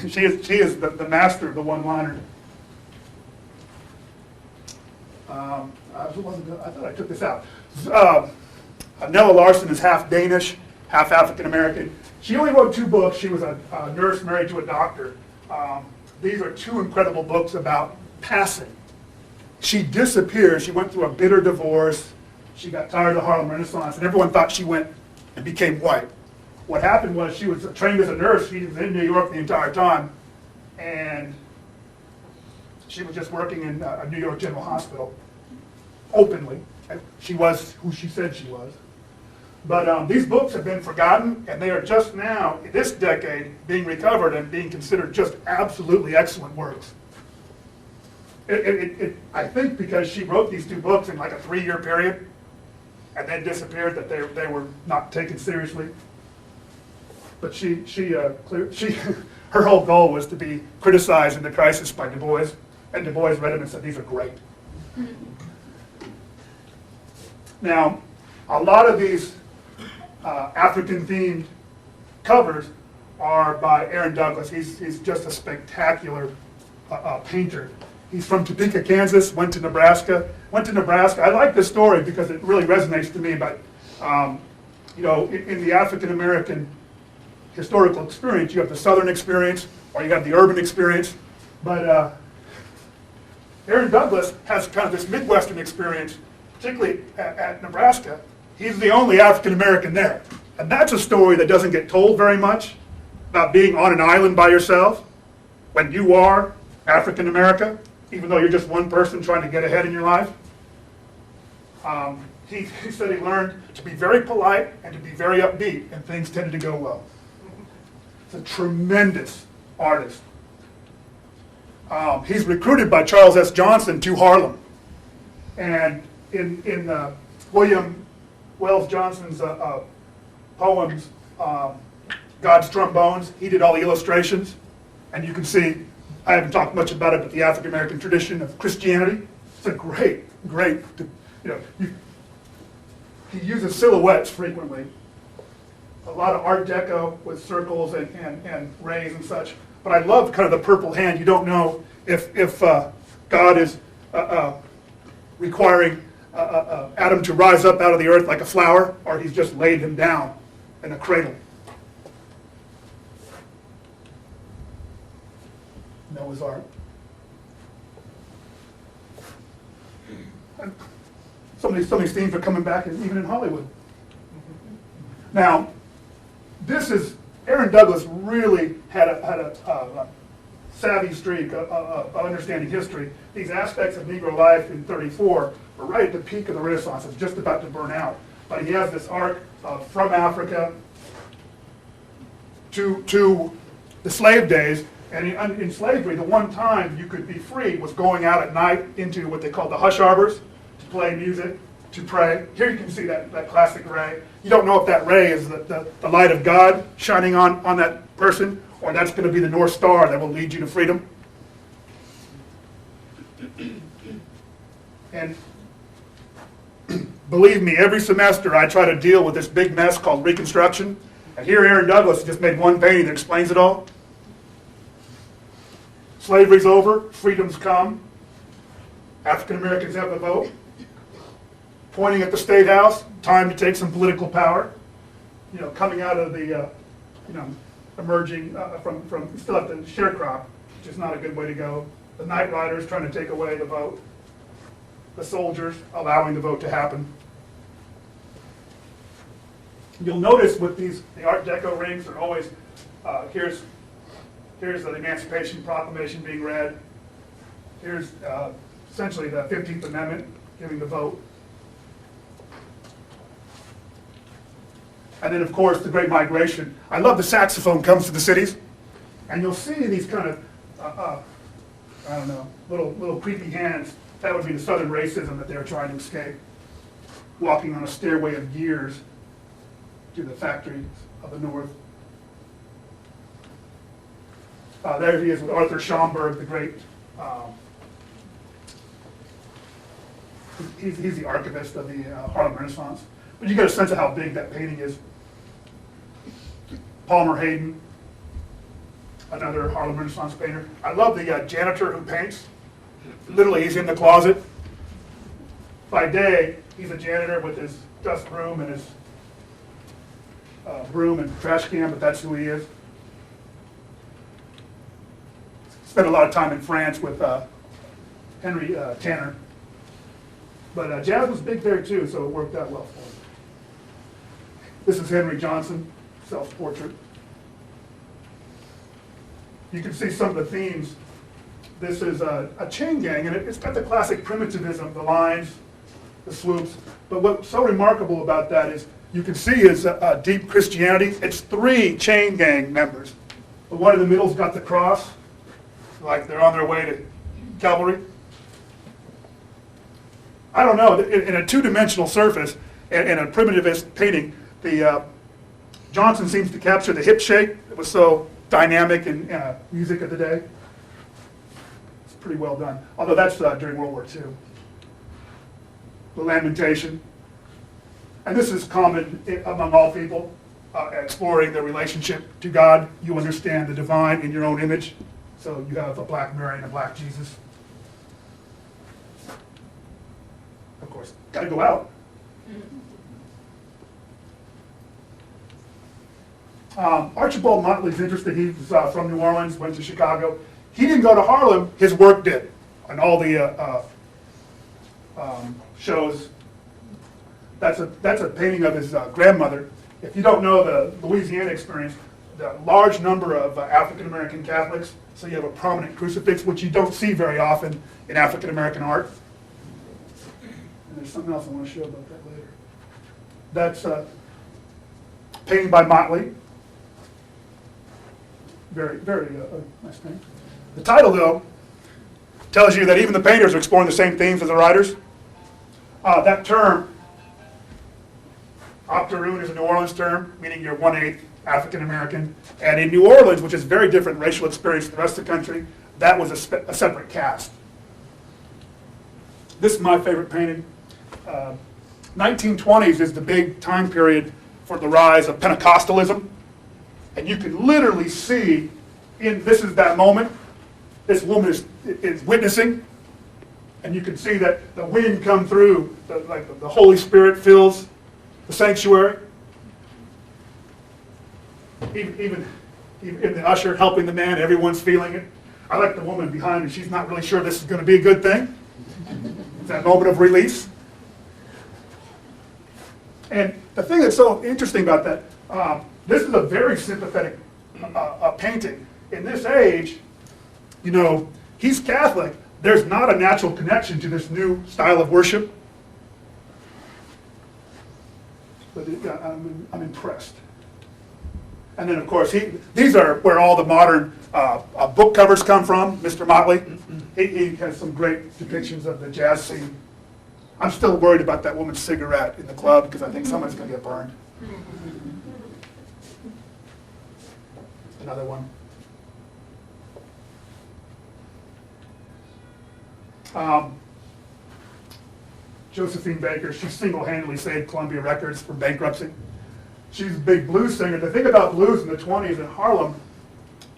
She is the master of the one-liner. I thought I took this out. Nella Larson is half Danish, half African American. She only wrote 2 books. She was a nurse married to a doctor. These are 2 incredible books about passing. She disappeared. She went through a bitter divorce. She got tired of the Harlem Renaissance, and everyone thought she went and became white. What happened was she was trained as a nurse. She was in New York the entire time, and she was just working in a New York General Hospital openly. She was who she said she was. But these books have been forgotten, and they are just now, this decade, being recovered and being considered just absolutely excellent works. I think because she wrote these 2 books in like a 3-year period and then disappeared, that they were not taken seriously. But her whole goal was to be criticized in The Crisis by Du Bois, and Du Bois read them and said, "These are great." Now, a lot of these African-themed covers are by Aaron Douglas. He's just a spectacular painter. He's from Topeka, Kansas, went to Nebraska. I like this story because it really resonates to me about, in the African-American historical experience, you have the Southern experience or you have the urban experience. But Aaron Douglas has kind of this Midwestern experience, particularly at Nebraska. He's the only African-American there. And that's a story that doesn't get told very much, about being on an island by yourself when you are African American, even though you're just one person trying to get ahead in your life. He said he learned to be very polite and to be very upbeat, and things tended to go well. He's a tremendous artist. He's recruited by Charles S. Johnson to Harlem. And in William Wells Johnson's poems, God's Trombones, he did all the illustrations. And you can see, I haven't talked much about it, but the African American tradition of Christianity. It's a great, he uses silhouettes frequently. A lot of Art Deco with circles and rays and such. But I love kind of the purple hand. You don't know if God is requiring Adam to rise up out of the earth like a flower, or he's just laid him down in a cradle. Noah's Ark. And some of these themes are coming back even in Hollywood. Now, Aaron Douglas really had a savvy streak of understanding history. These aspects of Negro life in 34 were right at the peak of the Renaissance. It's just about to burn out. But he has this arc from Africa to the slave days. And in slavery, the one time you could be free was going out at night into what they called the hush arbors to play music, to pray. Here you can see that classic ray. You don't know if that ray is the light of God shining on that person, or that's going to be the North Star that will lead you to freedom. And believe me, every semester I try to deal with this big mess called Reconstruction. And here Aaron Douglas just made one painting that explains it all. Slavery's over, freedom's come. African Americans have the vote. Pointing at the State House, time to take some political power. Coming out of the, emerging from still at the sharecrop, which is not a good way to go. The Night Riders trying to take away the vote. The soldiers allowing the vote to happen. You'll notice with the Art Deco rings are always, here's the Emancipation Proclamation being read. Here's essentially the 15th Amendment giving the vote. And then, of course, the Great Migration. I love the saxophone comes to the cities. And you'll see these kind of, little creepy hands. That would be the Southern racism that they're trying to escape. Walking on a stairway of years to the factories of the North. There he is with Arthur Schomburg, the great, he's the archivist of the Harlem Renaissance. But you get a sense of how big that painting is. Palmer Hayden, another Harlem Renaissance painter. I love the janitor who paints. Literally, he's in the closet. By day, he's a janitor with his dust broom and his broom and trash can, but that's who he is. Spent a lot of time in France with Henry Tanner. But jazz was big there too, so it worked out well for him. This is Henry Johnson, self-portrait. You can see some of the themes. This is a chain gang, and it's got the classic primitivism, the lines, the swoops. But what's so remarkable about that is you can see is deep Christianity. It's 3 chain gang members. The one in the middle's got the cross, like they're on their way to Calvary. I don't know, in a two-dimensional surface, in a primitivist painting, the Johnson seems to capture the hip shake that was so dynamic in music of the day. It's pretty well done, although that's during World War II. The Lamentation. And this is common among all people, exploring their relationship to God. You understand the divine in your own image. So you have a black Mary and a black Jesus. got to go out. Archibald Motley's interesting. He was from New Orleans, went to Chicago. He didn't go to Harlem. His work did on all the shows. That's a painting of his grandmother. If you don't know the Louisiana experience, the large number of African American Catholics, so you have a prominent crucifix, which you don't see very often in African American art. And there's something else I want to show about that later. That's a painting by Motley. Very, very nice painting. The title, though, tells you that even the painters are exploring the same themes as the writers. That term, octoroon, is a New Orleans term, meaning you're 1/8 African American. And in New Orleans, which is very different racial experience than the rest of the country, that was a separate caste. This is my favorite painting. 1920s is the big time period for the rise of Pentecostalism. And you can literally see, this is that moment, this woman is witnessing, and you can see that the wind come through, the Holy Spirit fills the sanctuary. Even the usher helping the man, everyone's feeling it. I like the woman behind me. She's not really sure this is going to be a good thing. It's that moment of release. And the thing that's so interesting about that, this is a very sympathetic painting. In this age, you know, he's Catholic. There's not a natural connection to this new style of worship. But I'm impressed. And then, of course, these are where all the modern book covers come from, Mr. Motley. He has some great depictions of the jazz scene. I'm still worried about that woman's cigarette in the club because I think someone's going to get burned. Another one. Josephine Baker, she single-handedly saved Columbia Records from bankruptcy. She's a big blues singer. The thing about blues in the 20s in Harlem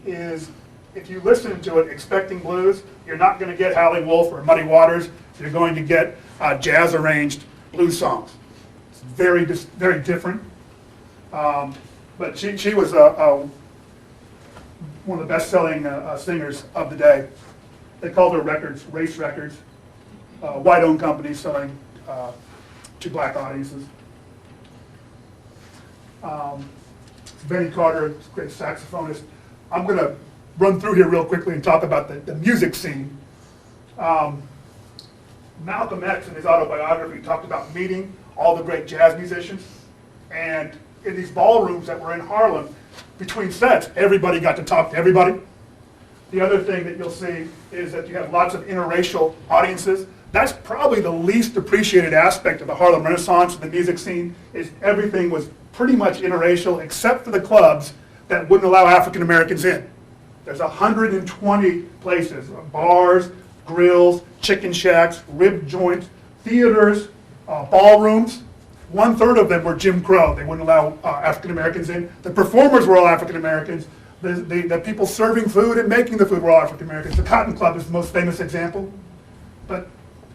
is if you listen to it expecting blues, you're not going to get Howlin' Wolf or Muddy Waters. You're going to get jazz-arranged blues songs. It's very different. But she was one of the best-selling singers of the day. They called her records race records. White-owned companies selling to black audiences. Benny Carter, great saxophonist. I'm going to run through here real quickly and talk about the music scene. Malcolm X, in his autobiography, talked about meeting all the great jazz musicians. And in these ballrooms that were in Harlem, between sets, everybody got to talk to everybody. The other thing that you'll see is that you have lots of interracial audiences. That's probably the least appreciated aspect of the Harlem Renaissance, the music scene, is everything was pretty much interracial except for the clubs that wouldn't allow African Americans in. There's 120 places, bars, grills, chicken shacks, rib joints, theaters, ballrooms. 1/3 of them were Jim Crow. They wouldn't allow African Americans in. The performers were all African Americans. The people serving food and making the food were all African Americans. The Cotton Club is the most famous example. But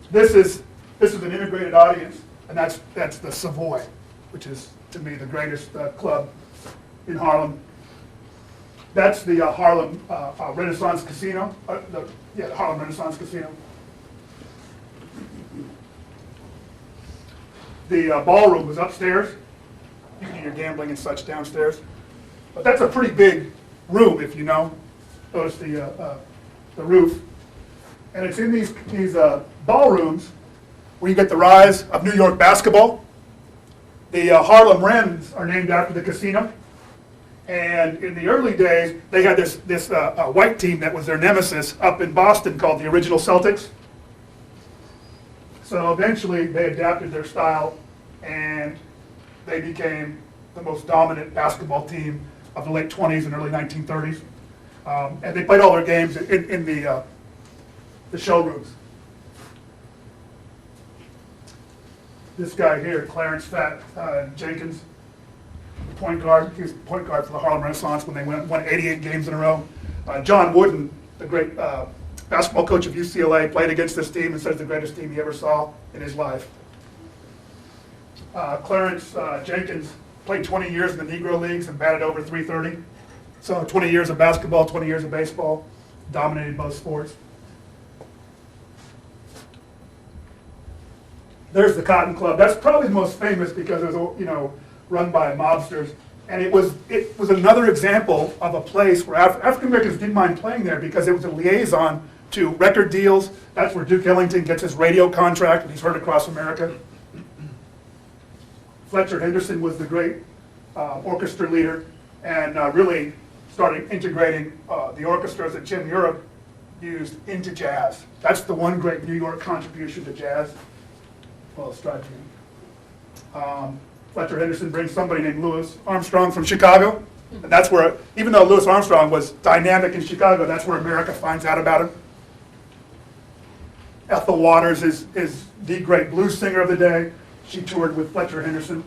this is an integrated audience, and that's the Savoy, which is, to me, the greatest club in Harlem. That's the Harlem Renaissance Casino. The Harlem Renaissance Casino. The ballroom was upstairs. You can do your gambling and such downstairs. But that's a pretty big room, if you know. Notice the roof. And it's in these ballrooms where you get the rise of New York basketball. The Harlem Wrens are named after the casino. And in the early days, they had this white team that was their nemesis up in Boston called the Original Celtics. So eventually they adapted their style and they became the most dominant basketball team of the late 20s and early 1930s. And they played all their games in the showrooms. This guy here, Clarence Fat Jenkins, point guard. He was point guard for the Harlem Renaissance when they won 88 games in a row. John Wooden, the great basketball coach of UCLA, played against this team and says the greatest team he ever saw in his life. Clarence Jenkins played 20 years in the Negro Leagues and batted over .330. So 20 years of basketball, 20 years of baseball, dominated both sports. There's the Cotton Club. That's probably the most famous because it was, run by mobsters. And it was another example of a place where African Americans didn't mind playing there because it was a liaison to record deals. That's where Duke Ellington gets his radio contract and he's heard across America. Fletcher Henderson was the great orchestra leader and really started integrating the orchestras that Jim Europe used into jazz. That's the one great New York contribution to jazz. Well, striking. Fletcher Henderson brings somebody named Louis Armstrong from Chicago. And that's where, even though Louis Armstrong was dynamic in Chicago, that's where America finds out about him. Ethel Waters is the great blues singer of the day. She toured with Fletcher Henderson.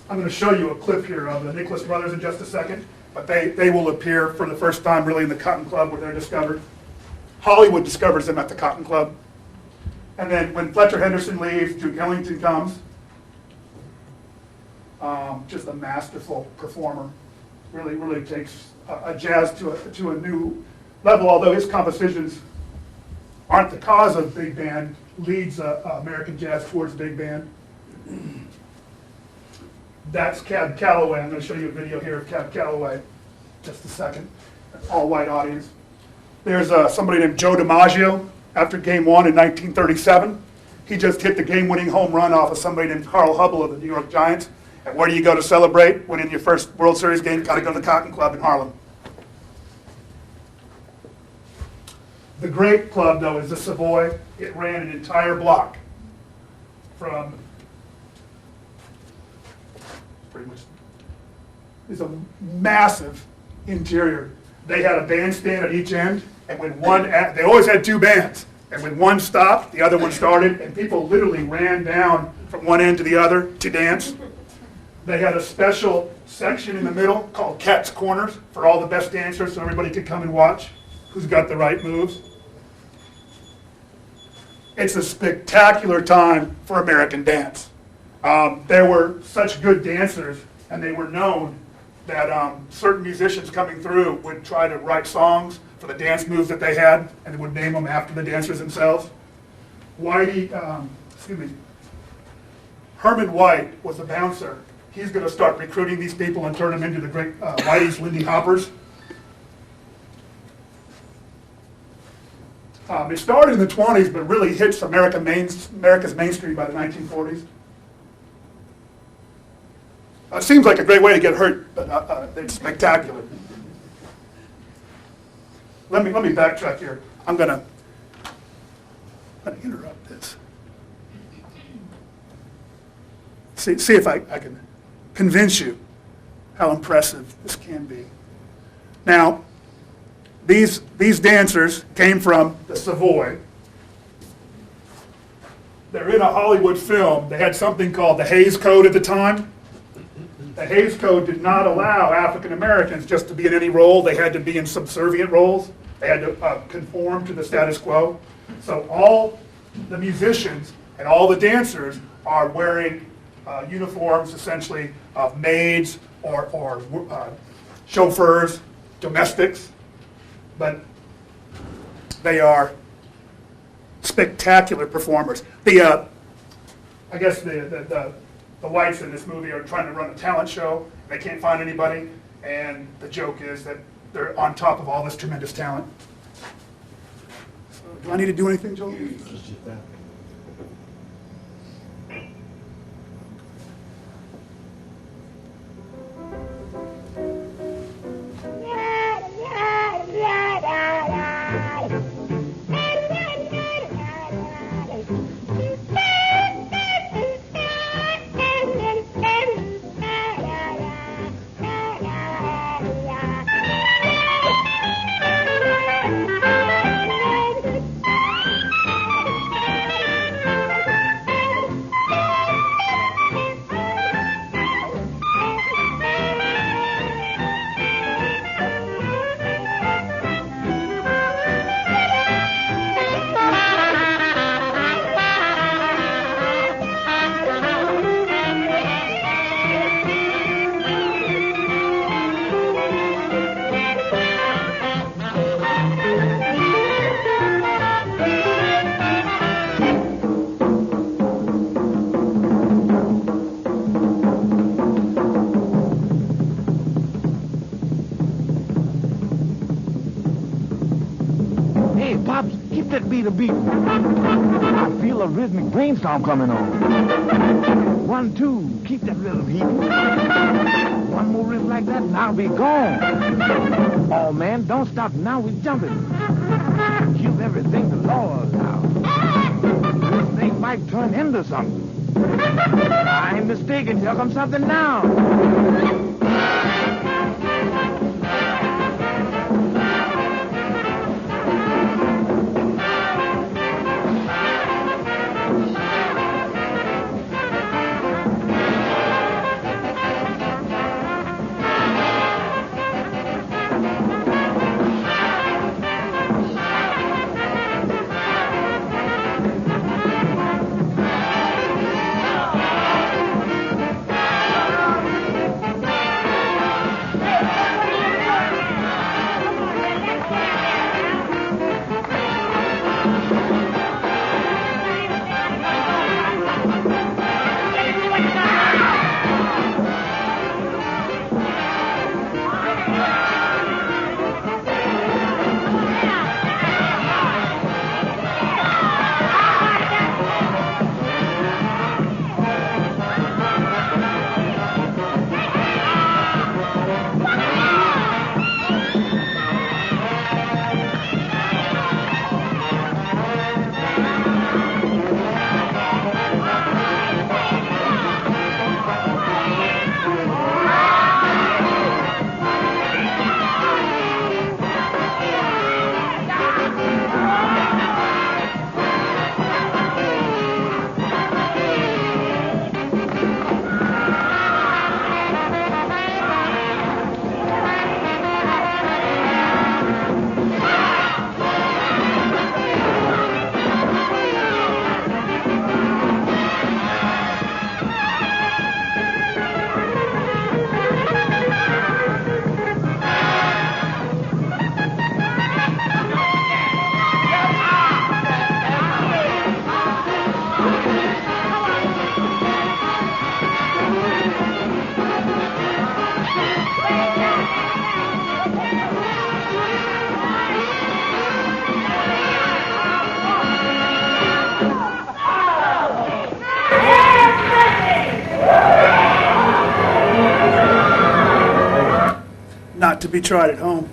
I'm going to show you a clip here of the Nicholas Brothers in just a second, but they will appear for the first time really in the Cotton Club where they're discovered. Hollywood discovers them at the Cotton Club. And then when Fletcher Henderson leaves, Duke Ellington comes. Just a masterful performer. Really takes a jazz to a new level, although his compositions aren't the cause of big band, leads American jazz towards big band. That's Cab Calloway. I'm going to show you a video here of Cab Calloway. Just a second. All-white audience. There's somebody named Joe DiMaggio after Game 1 in 1937. He just hit the game-winning home run off of somebody named Carl Hubble of the New York Giants. And where do you go to celebrate winning your first World Series game? Got to go to the Cotton Club in Harlem. The great club, though, is the Savoy. It ran an entire block from pretty much, it's a massive interior. They had a bandstand at each end, and when they always had two bands, and when one stopped, the other one started, and people literally ran down from one end to the other to dance. They had a special section in the middle called Cat's Corners for all the best dancers so everybody could come and watch who's got the right moves. It's a spectacular time for American dance. There were such good dancers, and they were known that certain musicians coming through would try to write songs for the dance moves that they had, and they would name them after the dancers themselves. Herman White was the bouncer. He's going to start recruiting these people and turn them into the great Whitey's Lindy Hoppers. It started in the 20s, but really hits America's mainstream by the 1940s. It seems like a great way to get hurt, but it's spectacular. Let me backtrack here. I'm going to interrupt this. See if I can convince you how impressive this can be. Now, these dancers came from the Savoy. They're in a Hollywood film. They had something called the Hays Code at the time. The Hays Code did not allow African Americans just to be in any role. They had to be in subservient roles. They had to conform to the status quo. So all the musicians and all the dancers are wearing uniforms, essentially, of maids or chauffeurs, domestics. But they are spectacular performers. I guess the whites in this movie are trying to run a talent show. They can't find anybody, and the joke is that they're on top of all this tremendous talent. So, do I need to do anything, Joel? Hey, Pops, keep that beat a beat. I feel a rhythmic brainstorm coming on. 1, 2, keep that rhythm heat. One more riff like that and I'll be gone. Oh, man, don't stop now. We're jumping. Give everything the Lord now. This thing might turn into something. I ain't mistaken. Here comes something now. Not to be tried at home.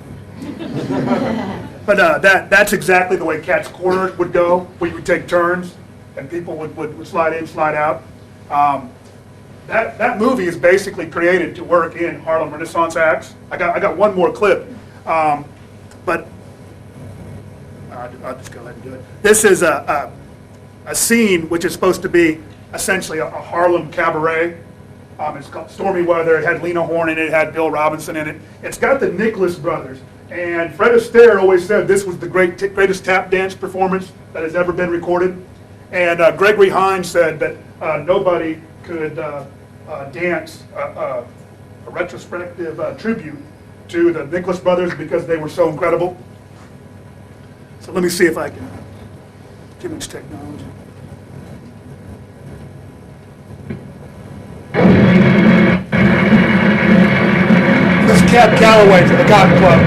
But that's exactly the way Cat's Corner would go, where you would take turns and people would slide in, slide out. That movie is basically created to work in Harlem Renaissance acts. I got one more clip, but I'll just go ahead and do it. This is a scene which is supposed to be essentially a Harlem cabaret. It's called Stormy Weather. It had Lena Horne in it. It had Bill Robinson in it. It's got the Nicholas brothers. And Fred Astaire always said this was the greatest tap dance performance that has ever been recorded. And Gregory Hines said that nobody could dance a retrospective tribute to the Nicholas brothers because they were so incredible. So let me see if I can. Too much technology. This is Cab Calloway from the Cotton Club.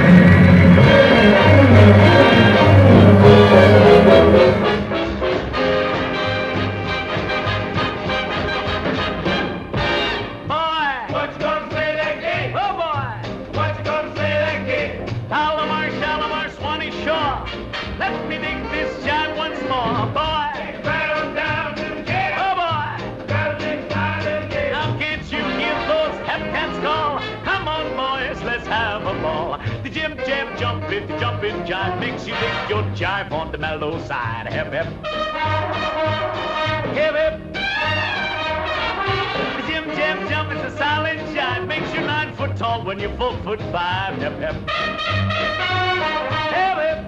If the jumping jive makes you lick your jive on the mellow side. Hip, hip. Hip, hip. The Jim Jam jump is a silent jive. Makes you 9 foot tall when you're 4'5". Hip, hip. Hip, hip.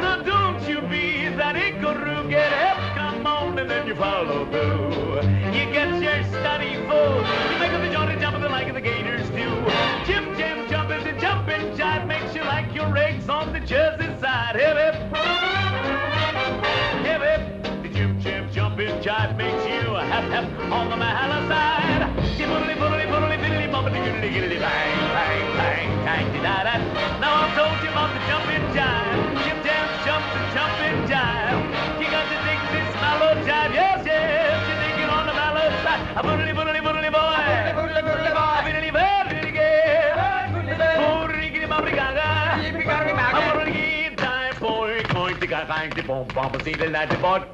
Now don't you be that icaroo. Get hip, come on, and then you follow through. You get your study full. You make up the joint and jump the like the Gators do. Jim Jam jump is a jumping jive. Makes you like your eggs on the Jersey side. Hip, hip. Hip, hip. The Jim Jam jumping jive makes you hip, hip on the Mahala side. Diddly, boodly, boodly, biddly, bumpity, giddly, giddly, bang, bang, bang, bang, da da. Now I've told you about the jumping jive. I'm gonna give time boy, going to get hang the bomb, bomb, see the lad, the bod.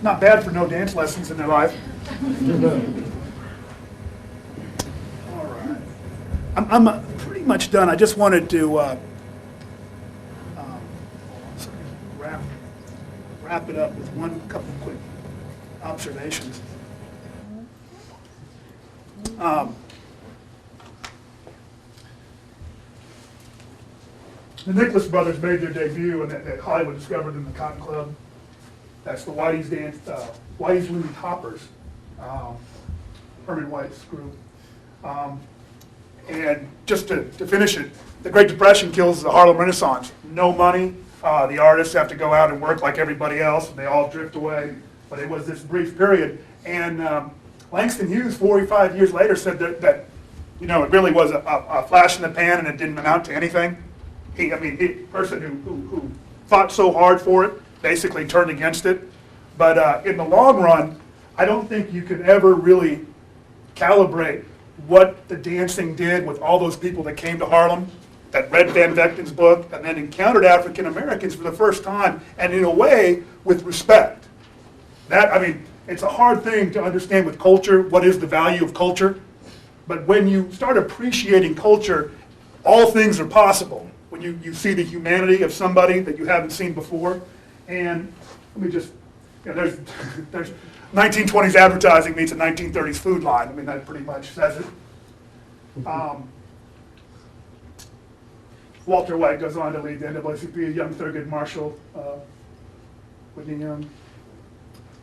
Not bad for no dance lessons in their life. All right. I'm pretty much done. I just wanted to wrap it up with one couple quick observations. The Nicholas brothers made their debut at Hollywood Discovered in the Cotton Club. That's the Whitey's Dance, Whitey's Looney Hoppers, Herman White's group. And just to finish it, the Great Depression kills the Harlem Renaissance. No money, the artists have to go out and work like everybody else, and they all drift away. But it was this brief period. And Langston Hughes, 45 years later, said that you know, it really was a flash in the pan and it didn't amount to anything. Person who fought so hard for it, basically turned against it. But in the long run, I don't think you could ever really calibrate what the dancing did with all those people that came to Harlem, that read Van Vechten's book, and then encountered African Americans for the first time, and in a way, with respect. It's a hard thing to understand with culture, what is the value of culture. But when you start appreciating culture, all things are possible. When you see the humanity of somebody that you haven't seen before. And let me just, there's 1920s advertising meets a 1930s food line. I mean, that pretty much says it. Walter White goes on to lead the NAACP, young Thurgood Marshall, Whitney Young.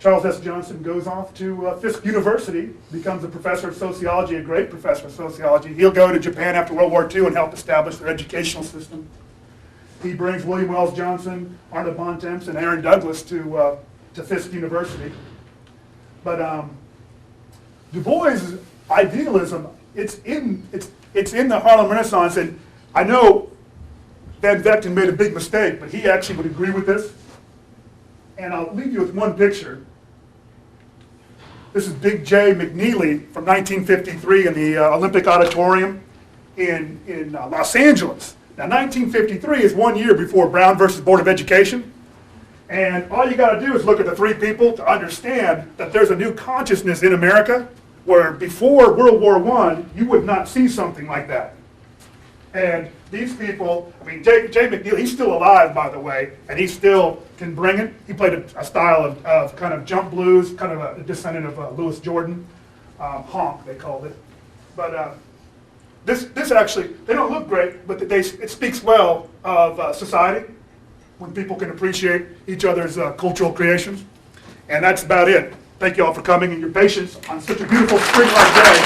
Charles S. Johnson goes off to Fisk University, becomes a professor of sociology, a great professor of sociology. He'll go to Japan after World War II and help establish their educational system. He brings William Wells Johnson, Arnold Bontemps, and Aaron Douglas to Fisk University. But Du Bois' idealism, it's in the Harlem Renaissance, and I know Van Vechten made a big mistake, but he actually would agree with this. And I'll leave you with one picture. This is Big J McNeely from 1953 in the Olympic Auditorium in Los Angeles. Now, 1953 is 1 year before Brown versus Board of Education. And all you got to do is look at the three people to understand that there's a new consciousness in America where before World War I, you would not see something like that. And these people, I mean, Jay McNeil, he's still alive, by the way, and he still can bring it. He played a style of kind of jump blues, kind of a descendant of Louis Jordan. Honk, they called it. But this actually, they don't look great, but it speaks well of society when people can appreciate each other's cultural creations. And that's about it. Thank you all for coming and your patience on such a beautiful spring-like day.